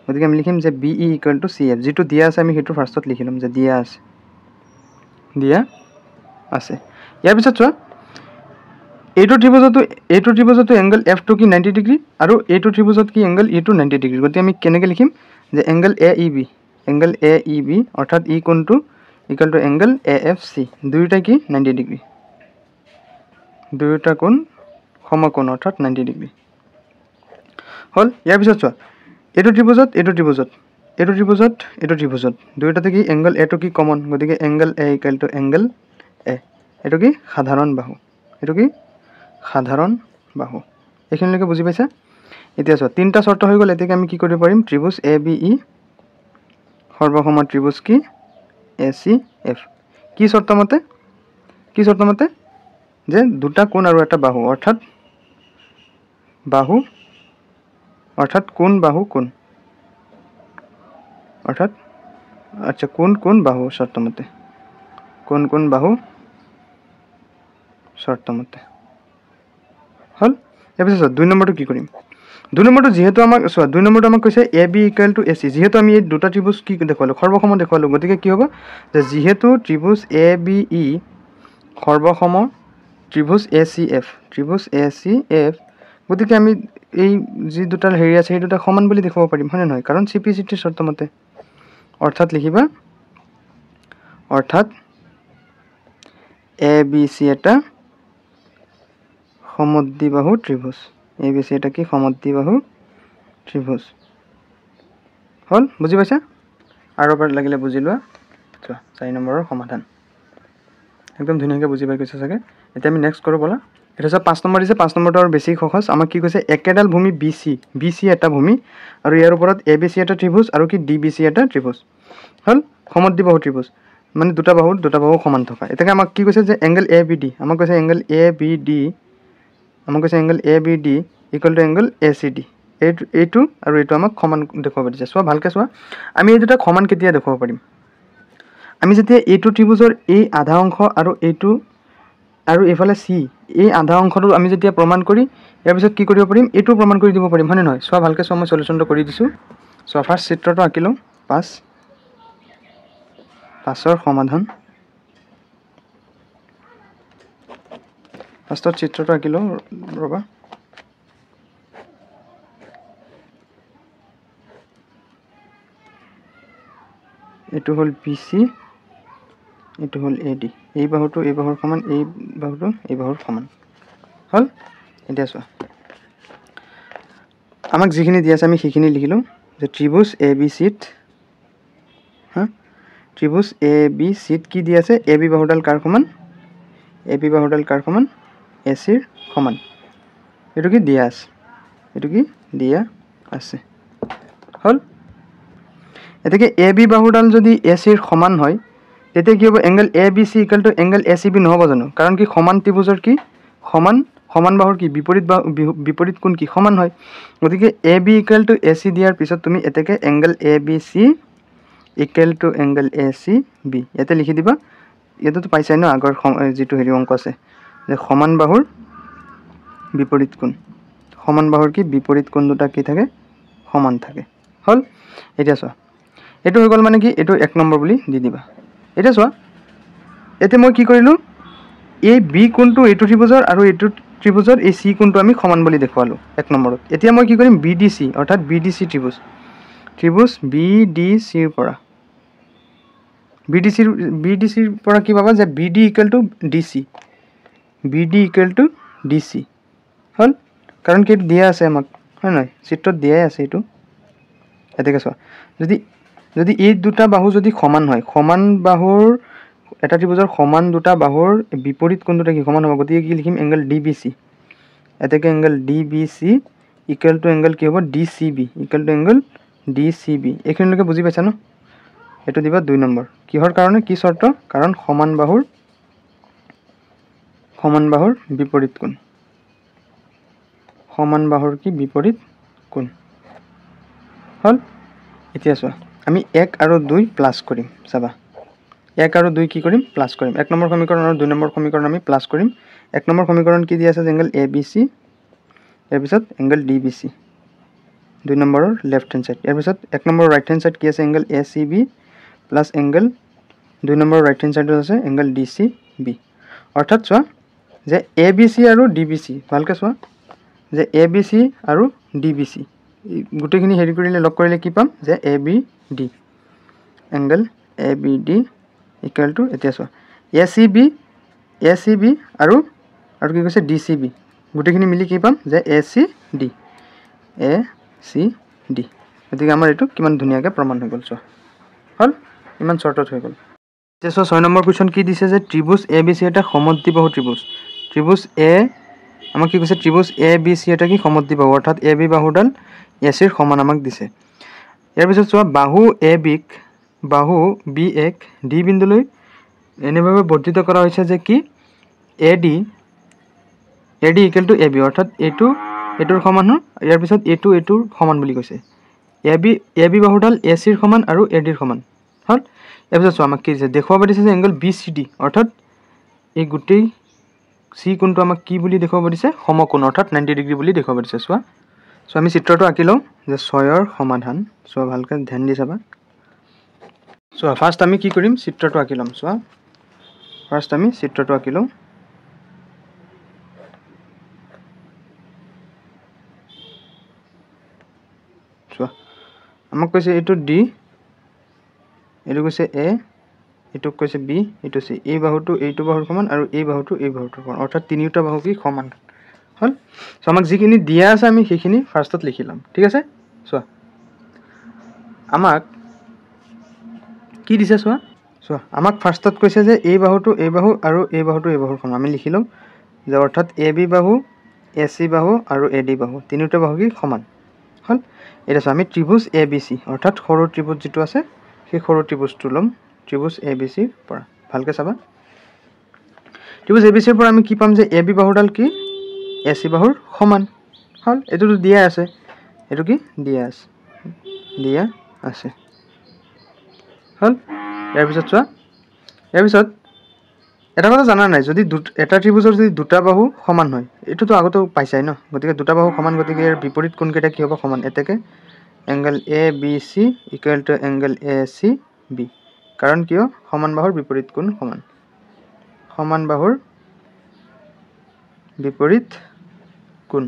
গতিকে আমি লিখিম যে BE = CF যেটো দিয়া আছে আমি হেতু ফাৰ্ষ্টত লিখি লম যে দিয়া আছে ইয়াৰ পিছত চোৱা এইটো ত্ৰিভুজটো এংগল F2 কি 90 ডিগ্ৰী আৰু এইটো ত্ৰিভুজত কি এংগল E2 90 ডিগ্ৰী গতি আমি কেনেকৈ লিখিম যে এংগল AEB অৰ্থাৎ E কোণটো = এংগল AFC দুইটা কি 90 ডিগ্ৰী দুইটা কোণ সমকোণ অৰ্থাৎ 90 ডিগ্ৰী হল ইয়াৰ পিছত চোৱা এইটো ত্ৰিভুজত দুইটাতে কি এংগল A টো কি কমন গতিকে এংগল A = এংগল A এটো কি সাধাৰণ বাহু এইখিনিলৈকে বুজি পাইছা এতিয়া চোৱা তিনটা শৰ্ত হৈ গ'ল এতিকে আমি কি কৰিব পাৰিম ত্ৰিভুজ ABE সৰ্বসম ত্ৰিভুজ কি ACF কি শৰ্ত মতে যে দুটা কোণ আৰু এটা বাহু অৰ্থাৎ কোণ বাহু কোণ অৰ্থাৎ আচ্ছা কোণ বাহু শৰ্ত মতে কোণ বাহু শৰ্ত মতে হল এপিছত 2 নম্বৰটো কি কৰিম 2 নম্বৰটো যেহেতু আমাক চোৱা 2 নম্বৰটো আমাক কৈছে AB = AC যেহেতু আমি এই দুটা ত্ৰিভুজ কি দেখুৱালো সৰ্বসম দেখুৱালো গতিকে কি হ'ব যে যেহেতু ত্ৰিভুজ ABE সৰ্বসম ত্ৰিভুজ ACF গতিকে আমি এই যি দুটা হেৰি আছে এই দুটা সমান বুলি দেখুৱাব পাৰিম হয়নে নহয় কাৰণ CPCT শৰ্ত মতে অৰ্থাৎ লিখিবা ABC এটা সমদ্বিবাহু ত্ৰিভুজ ABC এটা কি সমদ্বিবাহু ত্ৰিভুজ হল বুজি পাইছা আৰু এবাৰ লাগিলে বুজি লোৱা চোৱা 4 নম্বৰৰ সমাধান একদম ধুনীয়াকৈ বুজি পাই গৈছে চাগে এতিয়া আমি নেক্সট কৰো বলা এটা সব 5 নম্বৰ দিছে 5 নম্বৰটো আৰু বেছি সহজ আমাক কি কৈছে একেডাল ভূমি BC এটা ভূমি আৰু ইয়াৰ ওপৰত ABC এটা ত্ৰিভুজ আৰু কি DBC এটা ত্ৰিভুজ হল সমদ্বিবাহু ত্ৰিভুজ মানে দুটা বাহু সমান থকা এটাকে আমাক কি কৈছে যে এংগল ABD আমাক কৈছে এংগল ABD আমাক কৈছে angle ABD equal to angle ACD এইটো আৰু এইটো আমাক সমান দেখাব দিছে সো ভালকে চোৱা আমি এই দুটা সমান কেতিয়া দেখাব পাৰিম আমি যেতিয়া এইটো ত্ৰিভুজৰ এই আধা অংশ আৰু এইটো আৰু এফালে C এই আধা অংশটো আমি যেতিয়া প্ৰমাণ কৰি ইয়াৰ পিছত কি কৰিব পাৰিম এইটো প্ৰমাণ কৰি দিব পাৰিম হয়নে নহয় সো ভালকে সো মই সলিউশনটো কৰি দিছো সো ফাৰ্স্ট চিত্ৰটো আঁকিলো 5ৰ সমাধান ফাৰ্স্টত চিত্ৰটো আঁকিলো ৰবা এটো হল BC এটো হল AD এই বাহুটো এই বাহুৰ সমান এই বাহুটো এই বাহুৰ সমান হল এতিয়া চোৱা আমাক যিখিনি দিয়া আছে আমি সেইখিনি লিখিলো যে ত্ৰিভুজ ABC ত্ৰিভুজ ABC কি দিয়া আছে AB বাহুডাল কাৰ সমান AB বাহুডাল কাৰ সমান AC ৰ সমান এটো কি দিয়া আছে হল এটাকে AB বাহুডাল যদি AC ৰ সমান হয় তেতিয়া কি হ'ব angle ABC equal to angle ACB নহব জানো কাৰণ কি সমান ত্ৰিভুজৰ কি সমান বাহুৰ কি বিপৰীত কোণ কি সমান হয় গতিকে AB ইকুয়াল টু AC দিয়াৰ পিছত তুমি এটাকে angle ABC equal to angle ACB এতে লিখি দিবা এটো তো পাইছাই ন আগৰ যেটো হেৰি অংক আছে যে সমান বাহুৰ বিপৰীত কোণ সমান বাহুৰ কি বিপৰীত কোণ দুটা কি থাকে সমান থাকে হল এতিয়া চোৱা এটো হৈ গল মানে কি এটো 1 নম্বৰ বুলি দি দিবা এটা চোৱা এতে মই কি কৰিলো এই B কোণটো এটো ত্ৰিভুজৰ আৰু এটো ত্ৰিভুজৰ এই C কোণটো আমি সমান বুলি দেখুৱালো 1 নম্বৰত এতিয়া মই কি কৰিম BDC অৰ্থাৎ BDC ত্ৰিভুজ BDC ৰ পৰা BDC ৰ পৰা কি পাবা যে BD ইকুয়াল টু DC হল কাৰণ কি দিয়া আছে আমাক হয় নহয় চিত্ৰত দিয়াই আছে এটো এতেকে চোৱা যদি এই দুটা বাহু যদি সমান হয় সমান বাহুৰ এটা ত্ৰিভুজৰ সমান দুটা বাহুৰ বিপৰীত কোণ দুটা কি সমান হ'ব গতিকে কি লিখিম এংগল DBC এতেকে angle DBC equal to angle কি হ'ব DCB equal to angle DCB এখিনিলৈকে বুজি পাইছা ন এটো দিবা 2 নম্বৰ কিহৰ কাৰণে কি শৰ্ত কাৰণ সমান বাহুৰ বিপৰীত কোণ সমান বাহুৰ কি বিপৰীত কোণ হল এতিয়া চোৱা আমি 1 আৰু 2 প্লাস কৰিম চাবা 1 আৰু 2 কি কৰিম প্লাস কৰিম 1 নম্বৰ সমীকৰণ আৰু 2 নম্বৰ সমীকৰণ আমি প্লাস কৰিম 1 নম্বৰ সমীকৰণ কি দিয়া আছে এংগল ABC ইয়াৰ পিছত এংগল DBC 2 নম্বৰৰ লেফট হ্যান্ড সাইড ইয়াৰ পিছত 1 নম্বৰ ৰাইট হ্যান্ড সাইড কি আছে এংগল ACB প্লাস এংগল 2 নম্বৰ ৰাইট হ্যান্ড সাইডত আছে এংগল DCB অৰ্থাৎ চোৱা যে ABC আৰু DBC ভালকে চোৱা যে ABC আৰু DBC গুটেখিনি হেৰি কৰিলে লগ কৰিলে কি পাম যে ABD angle ABD equal to এতিয়া চোৱা ACB আৰু কি কৈছে DCB গুটেখিনি মিলি কি পাম যে ACD গতিকে আমাৰ এটো কিমান ধুনীয়াকৈ প্ৰমাণ হৈ গল চোৱা হল ইমান শৰ্টত হৈ গল এতিয়া চোৱা 6 নম্বৰ কোৱেশ্চন কি দিছে যে ত্ৰিভুজ ABC এটা সমদ্বিবাহু ত্ৰিভুজ A আমাক কি কৈছে ত্ৰিভুজ ABC এটা কি সমদ্বিবাহু অৰ্থাৎ AB বাহুডাল AC ৰ সমান আমাক দিছে ইয়াৰ পিছত চোৱা বাহু B এক D বিন্দুলৈ এনেভাবে বৰ্ধিত কৰা হৈছে যে কি AD ইকুয়াল টু AB অৰ্থাৎ এটোৰ সমান হয় ইয়াৰ পিছত এটোৰ সমান বুলি কৈছে AB বাহুডাল AC ৰ সমান আৰু AD ৰ সমান হল ইয়াৰ পিছত চোৱা আমাক কি দিছে দেখুৱাব দিছে যে এংগল BCD অৰ্থাৎ এই গুটেই C কোণটো আমাক কি বুলি দেখুৱাব দিছে সমকোণ অৰ্থাৎ 90 ডিগ্ৰী বুলি দেখুৱাব দিছে চোৱা সো আমি চিত্ৰটো আঁকিলো যে 6ৰ সমাধান সো ভালকৈ ধ্যান দি চাবা সো ফাৰ্স্ট আমি কি কৰিম চিত্ৰটো আঁকি লম চোৱা ফাৰ্স্ট আমি চিত্ৰটো আঁকিলো চোৱা আমাক কৈছে এটো D এটো কৈছে A এটো কৈছে B এটো C এই বাহুটো এইটো বাহুৰ সমান আৰু এই বাহুটো সমান অৰ্থাৎ তিনিটা বাহু কি সমান হল সো আমাক যিখিনি দিয়া আছে আমি সেইখিনি ফাৰ্ষ্টত লিখি লম ঠিক আছে চোৱা আমাক কি দিছে চোৱা আমাক ফাৰ্ষ্টত কৈছে যে এই বাহুটো এই বাহু আৰু এই বাহুটো এই বাহুৰ সমান আমি লিখি লম যে অৰ্থাৎ AB বাহু AC বাহু আৰু AD বাহু তিনিটা বাহু কি সমান হল এটা আমি ত্ৰিভুজ ABC অৰ্থাৎ সৰু ত্ৰিভুজ যেটো আছে সেই সৰু ত্ৰিভুজটো লম ত্ৰিভুজ ABC পৰা ভালকে চাবা ত্ৰিভুজ ABC পৰা আমি কি পাম যে AB বাহুডাল কি AC বাহুৰ সমান হল এটোটো দিয়া আছে এটো কি দিয়া আছে হল ইয়াৰ পিছত চোৱা ইয়াৰ পিছত এটা কথা জানা নাই যদি এটা ত্ৰিভুজৰ যদি দুটা বাহু সমান হয় এটোটো আগতো পাইছাই ন গতিকে দুটা বাহু সমান গতিকে ইয়াৰ বিপৰীত কোণ কেইটা কি হ'ব সমান এতেকে angle ABC equal to angle ACB কাৰণ কিয় সমান বাহুৰ বিপৰীত কোণ সমান বাহুৰ বিপৰীত কোণ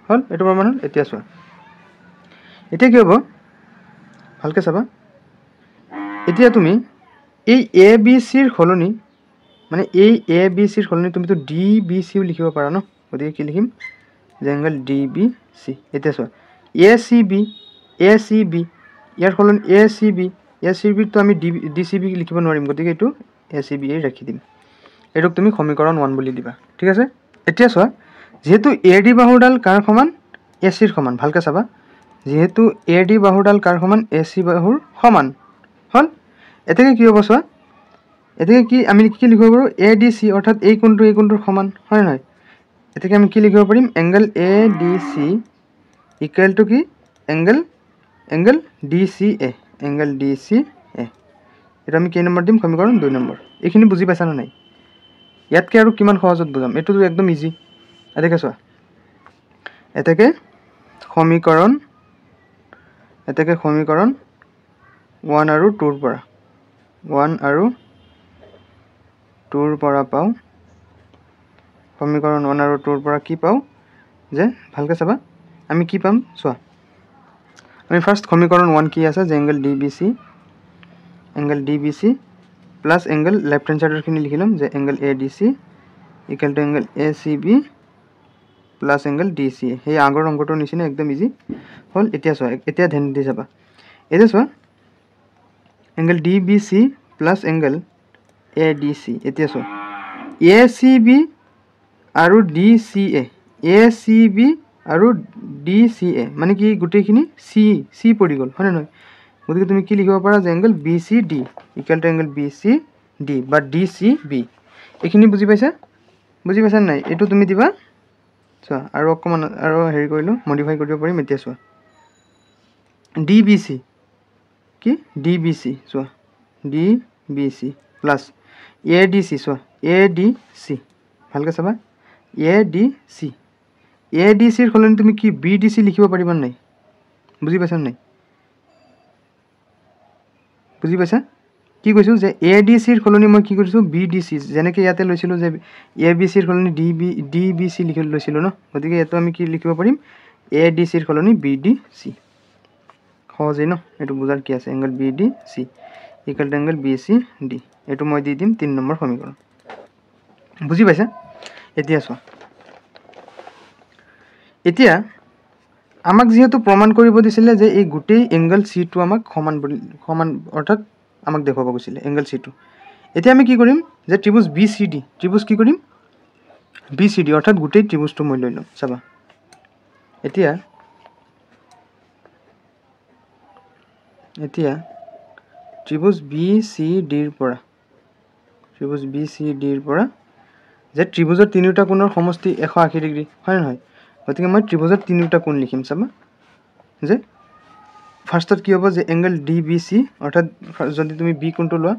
হল এটো প্ৰমাণ হল এতিয়া চোৱা এতিয়া কি হ'ব ভালকে চাবা এতিয়া তুমি এই ABC ৰ খলনি মানে এই ABC ৰ খলনি তুমি তো DBC ও লিখিব পাৰা ন গতিকে কি লিখিম যে এংগল DBC এতিয়া চোৱা ACB ইয়াৰ খলনি ACB তো আমি DCB লিখিব নোৱাৰিম গতিকে এটো ACB ৰাখি দিম এটোক তুমি সমীকৰণ 1 বুলি দিবা ঠিক আছে এতিয়া চোৱা যেহেতু AD বাহুডাল কাৰ সমান AC ৰ সমান ভালকে চাবা যেহেতু AD বাহুডাল কাৰ সমান AC বাহুৰ সমান হল এতেকে কি হ'ব চোৱা এতেকে কি আমি কি লিখিব পাৰো ADC অৰ্থাৎ এই কোণটোৰ সমান হয় নহয় এতেকে আমি কি লিখিব পাৰিম এংগল ADC ইকুৱেল টু কি এংগল DCA এটা আমি কি নম্বৰ দিম সমীকৰণ 2 নম্বৰ এইখিনি বুজি পাইছা না নাই ইয়াতকে আৰু কিমান সহজত বুজাম এটো একদম ইজি এতেকে চোৱা এতেকে সমীকৰণ 1 আৰু 2 ৰ পৰা পাও সমীকৰণ 1 আৰু 2 ৰ পৰা কি পাও যে ভালকে চাবা আমি কি পাম চোৱা আমি ফাৰ্স্ট সমীকৰণ 1 কি আছে যে angle DBC plus angle left hand সাইডৰ খিনি লিখিলাম যে angle ADC equal to angle ACB plus angle DCA এই আগৰ অংকটোৰ নিচিনা একদম ইজি হল এতিয়া চোৱা এতিয়া ধ্যান দি যাবা এটা চোৱা angle DBC plus angle ADC এতিয়া চোৱা ACB আৰু DCA মানে কি গুটেখিনি C পৰি গল হয় নহয় গতিকে তুমি কি লিখিব পাৰা যে angle BCD equal to angle BCD বা DCB এইখিনি বুজি পাইছা নাই এটো তুমি দিবা চোৱা আৰু অকমান আৰু হেৰি কৰিলো মডিফাই কৰিব পাৰিম এতিয়া চোৱা DBC চোৱা DBC প্লাস ADC চোৱা ADC ভালকে চাবা ADC ৰ খলনি তুমি কি BDC লিখিব পাৰিবা নাই বুজি পাইছা নাই বুজি পাইছা কি কৈছো যে ADC ৰ খলনি মই কি কৰিছো BDC যেনেকে ইয়াতে লৈছিলো যে ABC ৰ খলনি DBC লিখি লৈছিলো ন গতিকে এটো আমি কি লিখিব পাৰিম ADC ৰ খলনি BDC সহজে ন এটো বুজাৰ কি আছে angle BDC equal to angle BCD এটো মই দি দিম 3 নম্বৰ সমীকৰণ বুজি পাইছা এতিয়া চোৱা এতিয়া আমাক যেহেতু প্ৰমাণ কৰিব দিছিলে যে এই গুটেই এংগল C টো আমাক সমান অৰ্থাৎ আমাক দেখাব গৈছিলে এংগল C টো এতিয়া আমি কি কৰিম যে ত্ৰিভুজ BCD ত্ৰিভুজ কি কৰিম BCD অৰ্থাৎ গুটেই ত্ৰিভুজটো মই লৈ লম চাবা এতিয়া ত্ৰিভুজ BCD ৰ পৰা যে ত্ৰিভুজৰ তিনিটা কোণৰ সমষ্টি 180 ডিগ্ৰী হয় নহয় গতিকে মই ত্ৰিভুজৰ তিনিটা কোণ লিখিম চাবা যে ফাৰ্ষ্টত কি হ'ব যে এংগল DBC অৰ্থাৎ যদি তুমি B কোণটো লোৱা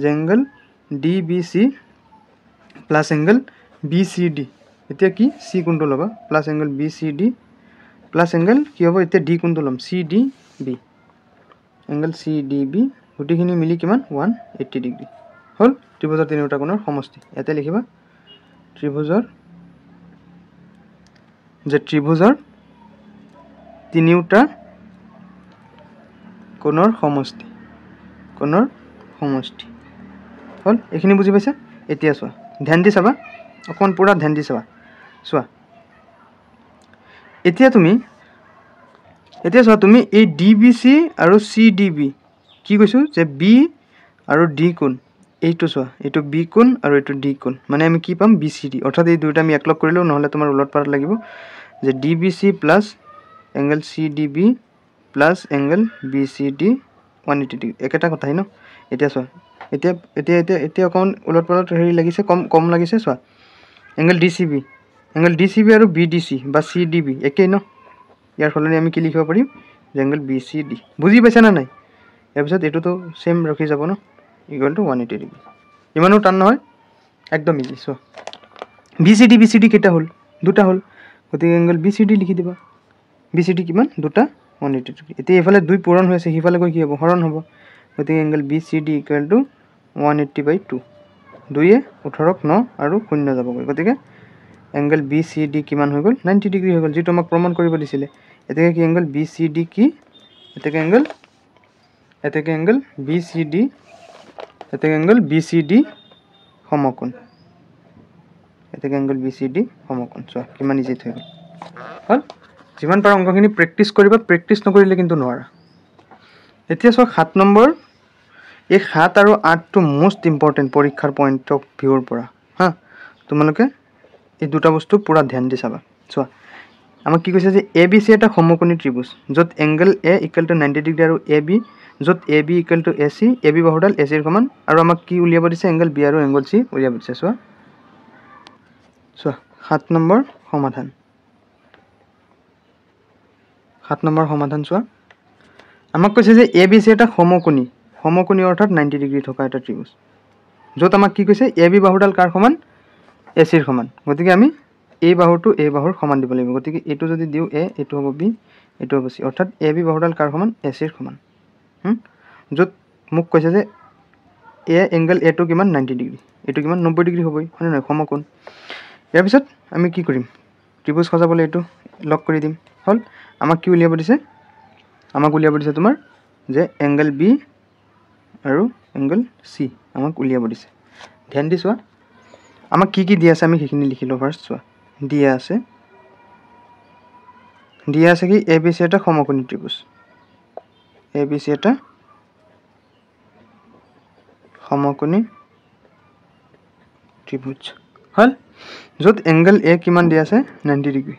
যে angle DBC plus angle BCD এতিয়া কি C কোণটো লবা plus angle BCD plus angle কি হ'ব এতিয়া D কোণটো লম CDB এংগল CDB গুটিখিনি মিলি কিমান 180 ডিগ্ৰী হল ত্ৰিভুজৰ তিনিটা কোণৰ সমষ্টি এতে লিখিবা ত্ৰিভুজৰ তিনিটা কোণৰ সমষ্টি হল এইখিনি বুজি পাইছা এতিয়া চোৱা ধ্যান দি চাবা অকন পুৰা ধ্যান দি চাবা চোৱা এতিয়া চোৱা তুমি এই DBC আৰু CDB কি কৈছোঁ যে B আৰু D কোণ এইটো চোৱা এইটো B কোণ আৰু এইটো D কোণ মানে আমি কি পাম BCD অৰ্থাৎ এই দুটা আমি একলগ কৰিলেও নহ'লে তোমাৰ উলট পালট লাগিব যে DBC plus angle CDB plus angle BCD 180 degree একেটা কথাই ন এতিয়া চোৱা এতিয়া অকণ উলট পালট হেৰি লাগিছে কম লাগিছে চোৱা এংগল DCB আৰু BDC বা CDB একেই ন ইয়াৰ সলনি আমি কি লিখিব পাৰিম যে এংগল BCD বুজি পাইছা না নাই ইয়াৰ পিছত এইটোতো সেম ৰখি যাব ন ইকুৱেল টু 180 ডিগ্ৰী ইমানো টান নহয় একদম ইজি চোৱা BCD কেইটা হ'ল দুটা হ'ল গতিকে এংগল BCD লিখি দিবা BCD কিমান দুটা 180 ডিগ্ৰী এতিয়া এইফালে দুই পূৰণ হৈ আছে সিফালে গৈ কি হ'ব হৰণ হ'ব গতিকে এংগল BCD ইকুৱেল টু 180/2 2 18 9 আৰু 0 যাবগৈ গতিকে এংগল BCD কিমান হৈ গ'ল 90 ডিগ্ৰী হৈ গ'ল যেটো আমাক প্ৰমাণ কৰিব দিছিলে এটাকে কি এংগল BCD কি এটাকে এংগল BCD সমকোণ এটাকে এংগল BCD সমকোণ চোৱা কিমান ইজি হৈ গ'ল হল যিমান পাৰা অংকখিনি প্ৰেক্টিছ কৰিবা প্ৰেক্টিছ নকৰিলে কিন্তু নোৱাৰা এতিয়া চোৱা 7 নম্বৰ এই 7 আৰু 8 টো মোস্ট ইম্পৰ্টেন্ট পৰীক্ষাৰ পইণ্ট অফ ভিউৰ পৰা হা তোমালোকে এই দুটা বস্তু পুৰা ধ্যান দি চাবা চোৱা আমাক কি কৈছে যে ABC এটা সমকোণী ত্ৰিভুজ য'ত angle A equal to 90 degree আৰু AB য'ত AB equal to AC AB বাহুডাল AC ৰ সমান আৰু আমাক কি উলিয়াব দিছে এংগল B আৰু এংগল C উলিয়াব দিছে চোৱা 7 নম্বৰ সমাধান 7 নম্বৰ সমাধান চোৱা আমাক কৈছে যে ABC এটা সমকোণী অৰ্থাৎ 90 ডিগ্ৰী থকা এটা ত্ৰিভুজ য'ত আমাক কি কৈছে AB বাহুডাল কাৰ সমান AC ৰ সমান গতিকে আমি এই বাহুটো এই বাহুৰ সমান দিব লাগিব গতিকে এটো যদি দিও A এটো হ'ব B এটো হ'ব C অৰ্থাৎ AB বাহুডাল কাৰ সমান AC ৰ সমান য'ত মোক কৈছে যে A এংগল A টো কিমান 90 ডিগ্ৰী এটো কিমান 90 ডিগ্ৰী হ'বই হয় না সমকোণ ইয়াৰ পিছত আমি কি কৰিম ত্ৰিভুজ সজাবলৈ এটো লক কৰি দিম হল আমাক কি উলিয়াব দিছে তোমাৰ যে এংগল B আৰু এংগল C আমাক উলিয়াব দিছে ধ্যান দি চোৱা আমাক কি দিয়া আছে আমি সেইখিনি লিখিলো ফাৰ্স্ট চোৱা দিয়া আছে কি ABC এটা সমকোণী ত্ৰিভুজ ABC এটা সমকোণী ত্ৰিভুজ হল য'ত এংগল A কিমান দিয়া আছে 90 ডিগ্ৰী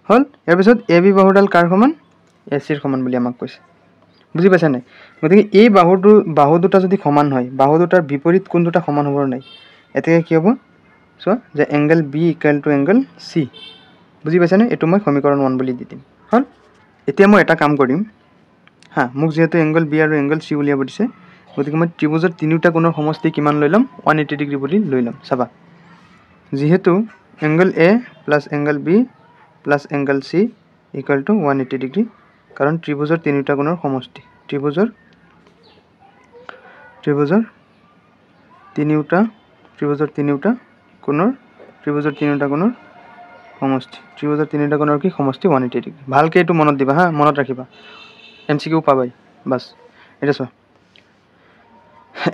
হল ইয়াৰ পিছত AB বাহুডাল কাৰ সমান AC ৰ সমান বুলি আমাক কৈছে বুজি পাইছা নাই গতিকে এই বাহু দুটা যদি সমান হয় বাহু দুটাৰ বিপৰীত কোণ দুটা সমান হ'ব নাই এতেকে কি হ'ব চোৱা যে angle B equal to angle C বুজি পাইছা নে এটো মই সমীকৰণ 1 বুলি দি দিম হল এতিয়া মই এটা কাম কৰিম হা মোক যেহেতু এংগল B আৰু এংগল C উলিয়াব দিছে গতিকে মই ত্ৰিভুজৰ তিনিটা কোণৰ সমষ্টি কিমান লৈ লম 180 ডিগ্ৰী বুলি লৈ লম চাবা যেহেতু angle A plus angle B plus angle C equal to 180 degree কাৰণ ত্ৰিভুজৰ তিনিটা কোণৰ সমষ্টি ত্ৰিভুজৰ তিনিটা কোণৰ সমষ্টি ত্ৰিভুজৰ তিনিটা কোণৰ কি সমষ্টি 180 ডিগ্ৰী ভালকে এটো মনত দিবা হা মনত ৰাখিবা MCQ পাবাই বাস এটা চোৱা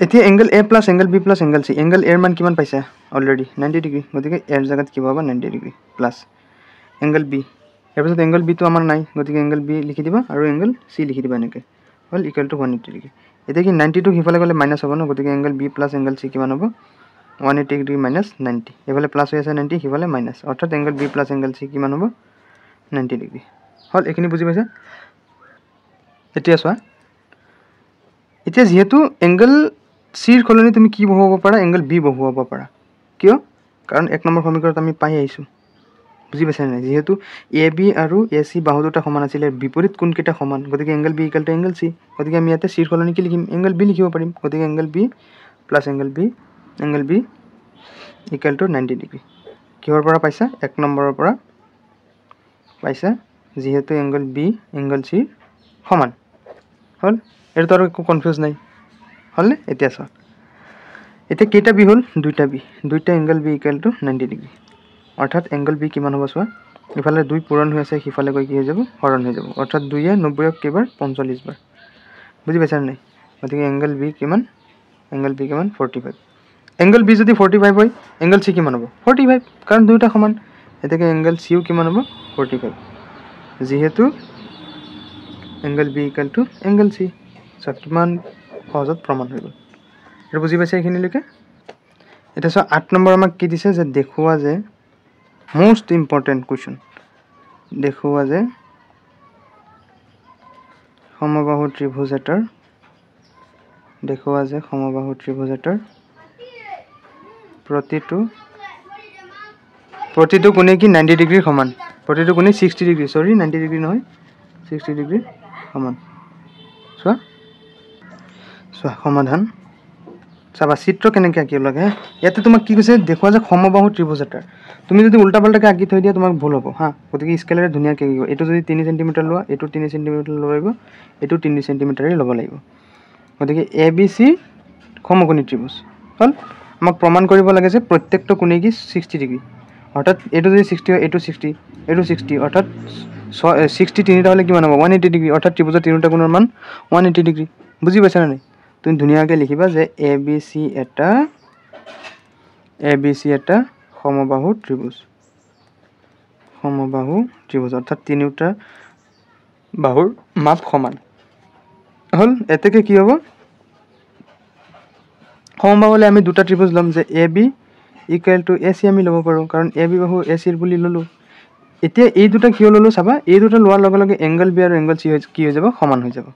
এতিয়া angle A plus angle B plus angle C angle A এর মান কিমান পাইছা অলৰেডি 90 ডিগ্ৰী গতিকে এৰ জায়গাত কি পাবা 90 ডিগ্ৰী প্লাস এংগল B এৰ পিছত এংগল B তো আমাৰ নাই গতিকে এংগল B লিখি দিবা আৰু এংগল C লিখি দিবা এনেকে হল ইকুৱেল টু 180 ডিগ্ৰী এতিয়া কি 90 টো হিফালে গলে মাইনাস হ'ব ন গতিকে angle B plus angle C কিমান হ'ব 180 ডিগ্ৰী মাইনাস 90 এফালে প্লাস হৈ আছে 90 হিফালে মাইনাস অৰ্থাৎ angle B plus angle C কিমান হ'ব 90 ডিগ্ৰী হল এখিনি বুজি পাইছা এতিয়া চোৱা এতিয়া যেহেতু এংগল C ৰ সলনি তুমি কি বহুৱাব পাৰা এংগল B বহুৱাব পাৰা কিয় কাৰণ এক নম্বৰ সমীকৰণত আমি পাই আহিছো বুজি পাইছা নাই যেহেতু AB আৰু AC বাহু দুটা সমান আছিল বিপৰীত কোণ কেইটা সমান গতিকে angle B equal to angle C গতিকে আমি ইয়াতে C ৰ সলনি কি লিখিম এংগল B লিখিব পাৰিম গতিকে angle B plus angle B equal to 90 degree কিহৰ পৰা পাইছা এক নম্বৰৰ পৰা পাইছা যেহেতু এংগল B এংগল C সমান হল এটো আৰু একো কনফিউজ নাই হল এতিয়া চোৱা এতিয়া কেইটা B হল দুইটা angle B equal to 90 degree অৰ্থাৎ এংগল B কিমান হ'ব চোৱা ইফালে দুই পূৰণ হৈ আছে হিফালে গৈ কি হৈ যাব হৰণ হৈ যাব অৰ্থাৎ 2 এ 90 কেবাৰ 45 বাৰ বুজি পাইছা নাই গতিকে এংগল B কিমান 45 এংগল বি যদি 45 হয় এংগল চি কিমান হ'ব 45 কাৰণ দুয়োটা সমান এতেকে এংগল চিও কিমান হ'ব 45 যেহেতু angle B equal to angle C so কিমান সহজত প্ৰমাণ হৈ গ'ল আৰু বুজি পাইছে এইখিনিলৈকে এটা সো 8 নম্বৰ আমাক কি দিছে যে দেখুৱা যে মোস্ট ইম্পৰ্টেন্ট কোৱেশ্চন দেখুৱা যে সমবাহু ত্ৰিভুজ এটাৰ দেখুৱা যে সমবাহু ত্ৰিভুজ এটাৰ প্ৰতিটো কোণে কি 90 ডিগ্ৰী সমান প্ৰতিটো কোণে 60 ডিগ্ৰী সৰি 90 ডিগ্ৰী নহয় 60 ডিগ্ৰী সমান চোৱা সমাধান চাবা চিত্ৰ কেনেকৈ আঁকিব লাগে ইয়াতে তোমাক কি কৈছে দেখুৱা যে সমবাহু ত্ৰিভুজ এটাৰ তুমি যদি উল্টা পাল্টাকৈ আঁকি থৈ দিয়া তোমাক ভুল হ'ব হা গতিকে স্কেলেৰে ধুনীয়াকৈ আঁকিব এইটো যদি 3 সেণ্টিমিটাৰ লোৱা এইটো 3 সেণ্টিমিটাৰ ল'ব লাগিব এইটো 3 সেণ্টিমিটাৰেই ল'ব লাগিব গতিকে এ বি চি সমকোণী ত্ৰিভুজ হ'ল আমাক প্ৰমাণ কৰিব লাগে যে প্ৰত্যেকটো কোণে কি 60 ডিগ্ৰী অৰ্থাৎ এইটো যদি 60 হয় এইটো 60 এইটো 60 অৰ্থাৎ 60 তিনিটা হ'লে কিমান হ'ব 180 ডিগ্ৰী অৰ্থাৎ ত্ৰিভুজৰ তিনিটা কোণৰ মান 180 ডিগ্ৰী বুজি পাইছা নে নাই তুমি ধুনীয়াকৈ লিখিবা যে এ বি চি এটা সমবাহু ত্ৰিভুজ অৰ্থাৎ তিনিটা বাহুৰ মাপ সমান হ'ল এতেকে কি হ'ব সমবাহু হ'লে আমি দুটা ত্ৰিভুজ ল'ম যে A B equal to A C আমি ল'ব পাৰোঁ কাৰণ এ বি বাহু এ চিৰ বুলি ল'লোঁ এতিয়া এই দুটা কিয় ল'লোঁ চাবা এই দুটা লোৱাৰ লগে লগে এংগল বি আৰু এংগল চি কি হৈ যাব সমান হৈ যাব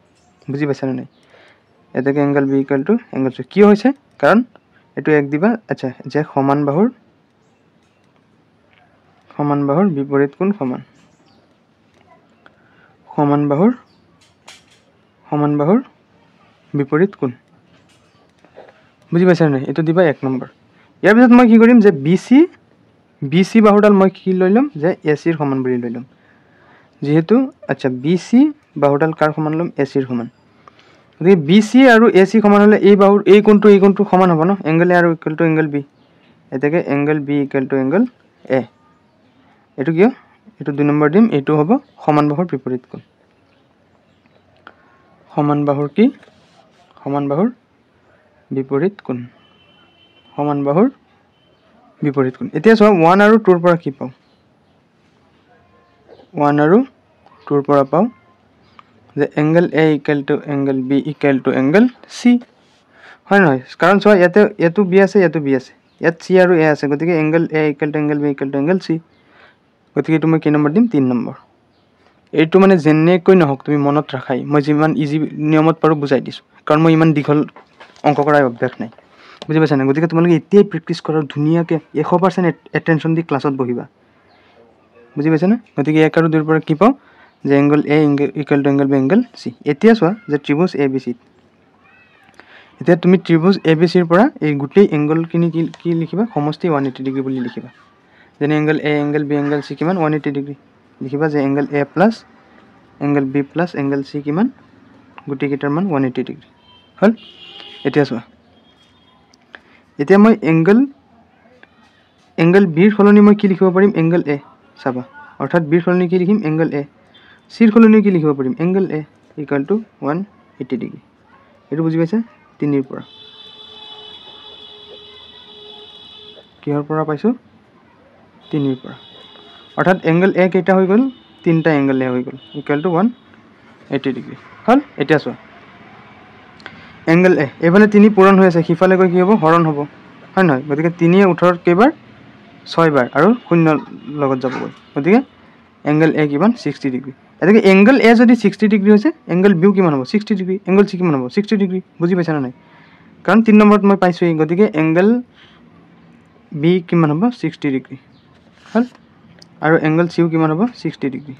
বুজি পাইছানে নাই এতেকে angle B equal to angle C কিয় হৈছে কাৰণ এইটো এক দিবা আচ্ছা যে সমান বাহুৰ বিপৰীত কোণ সমান সমান বাহুৰ বিপৰীত কোণ বুজি পাইছানে নাই এইটো দিবা 1 নম্বৰ ইয়াৰ পিছত মই কি কৰিম যে বি চি বাহুডাল মই কি লৈ ল'ম যে এ চিৰ সমান বুলি লৈ ল'ম যেহেতু আচ্ছা বি চি বাহুডাল কাৰ সমান ল'ম এ চিৰ সমান গতিকে বি চি আৰু এ চি সমান হ'লে এই বাহুৰ এই কোণটো সমান হ'ব ন এংগল এ আৰু ইকুৱেল টু এংগল বি এতেকে angle B equal to angle A এইটো কিয় এইটো 2 নম্বৰ দিম এইটো হ'ব সমান বাহুৰ বিপৰীত কোণ সমান বাহুৰ বিপৰীত কোণ এতিয়া চোৱা 1 আৰু 2 ৰ পৰা কি পাওঁ 1 আৰু 2 ৰ পৰা পাওঁ যে angle A equal to angle B equal to angle C হয় নহয় কাৰণ চোৱা ইয়াতো বি আছে ইয়াতো বি আছে ইয়াত চি আৰু এ আছে গতিকে angle A equal to angle B equal to angle C গতিকে এইটো মই কি নম্বৰ দিম 3 নম্বৰ এইটো মানে যেনেকৈ নহওক তুমি মনত ৰাখাই মই যিমান ইজি নিয়মত পাৰোঁ বুজাই দিছোঁ কাৰণ মই ইমান দীঘল অংক কৰাৰ অভ্যাস নাই বুজি পাইছা নাই গতিকে তোমালোকে এতিয়াই প্ৰেক্টিছ কৰা ধুনীয়াকৈ 100% এটেনশ্যন দি ক্লাছত বহিবা বুজি পাইছা না গতিকে 1 আৰু 2 ৰ পৰা কি পাওঁ যে angle A equal to angle B angle C এতিয়া চোৱা যে ত্ৰিভুজ এ বি চি এতিয়া তুমি ত্ৰিভুজ এ বি চিৰ পৰা এই গোটেই এংগলখিনি কি লিখিবা সমষ্টি 180 ডিগ্ৰী বুলি লিখিবা যেনে angle A angle B angle C কিমান 180 ডিগ্ৰী লিখিবা যে angle A plus angle B plus angle C কিমান গোটেইকেইটাৰ মান 180 ডিগ্ৰী হ'ল এতিয়া চোৱা এতিয়া মই এংগল বিৰ সলনি মই কি লিখিব পাৰিম এংগল এ চাবা অৰ্থাৎ বিৰ সলনি কি লিখিম এংগল এ চিৰ সলনি কি লিখিব পাৰিম angle A equal two 180 degree এইটো বুজি পাইছা 3 ৰ পৰা কিহৰ পৰা পাইছোঁ 3 ৰ পৰা অৰ্থাৎ এংগল এ কেইটা হৈ গ'ল 3টা এংগল এ হৈ গ'ল ইকুৱেল টু 180 ডিগ্ৰী হ'ল এতিয়া চোৱা এংগল এ এইফালে 3 পূৰণ হৈ আছে সিফালে গৈ কি হ'ব হৰণ হ'ব হয় নহয় গতিকে 3 18 কেইবাৰ 6 বাৰ আৰু 0 লগত যাবগৈ গতিকে এংগল এ কিমান 60 ডিগ্ৰী এতেকে এংগল এ যদি 60 ডিগ্ৰী হৈছে এংগল বিও কিমান হ'ব 60 ডিগ্ৰী এংগল চি কিমান হ'ব 60 ডিগ্ৰী বুজি পাইছা না নাই কাৰণ 3 নম্বৰত মই পাইছোঁ গতিকে এংগল বি কিমান হ'ব 60 ডিগ্ৰী হ'ল আৰু এংগল চিও কিমান হ'ব 60 ডিগ্ৰী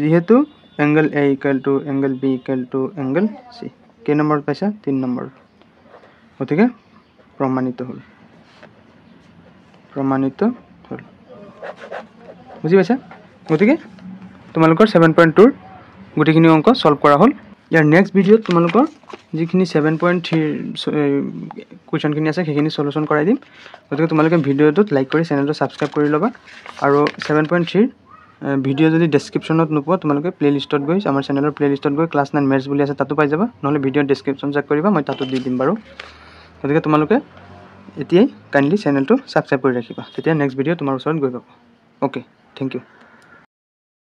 যেহেতু angle A equal to angle B equal to angle C কেই নম্বৰত পাইছা 3 নম্বৰ গতিকে প্ৰমাণিত হ'ল বুজি পাইছা গতিকে তোমালোকৰ 7.2 ৰ গোটেইখিনি অংক সলভ কৰা হ'ল ইয়াৰ নেক্সট ভিডিঅ'ত তোমালোকৰ যিখিনি 7.3 কুৱেশ্যনখিনি আছে সেইখিনি সলিউশ্যন কৰাই দিম গতিকে তোমালোকে ভিডিঅ'টোত লাইক কৰি চেনেলটো ছাবস্ক্ৰাইব কৰি ল'বা আৰু 7.3 ভিডিঅ' যদি ডেছক্ৰিপশ্যনত নোপোৱা তোমালোকে প্লেলিষ্টত গৈ আমাৰ চেনেলৰ প্লেলিষ্টত গৈ ক্লাছ 9 মেথছ বুলি আছে তাতো পাই যাবা নহ'লে ভিডিঅ'ৰ ডেছক্ৰিপশ্যন চেক কৰিবা মই তাতো দি দিম বাৰু গতিকে তোমালোকে এতিয়াই কাইণ্ডলি চেনেলটো ছাবস্ক্ৰাইব কৰি ৰাখিবা, তেতিয়া নেক্সট ভিডিঅ' তোমাৰ ওচৰত গৈ পাব। Okay, thank U.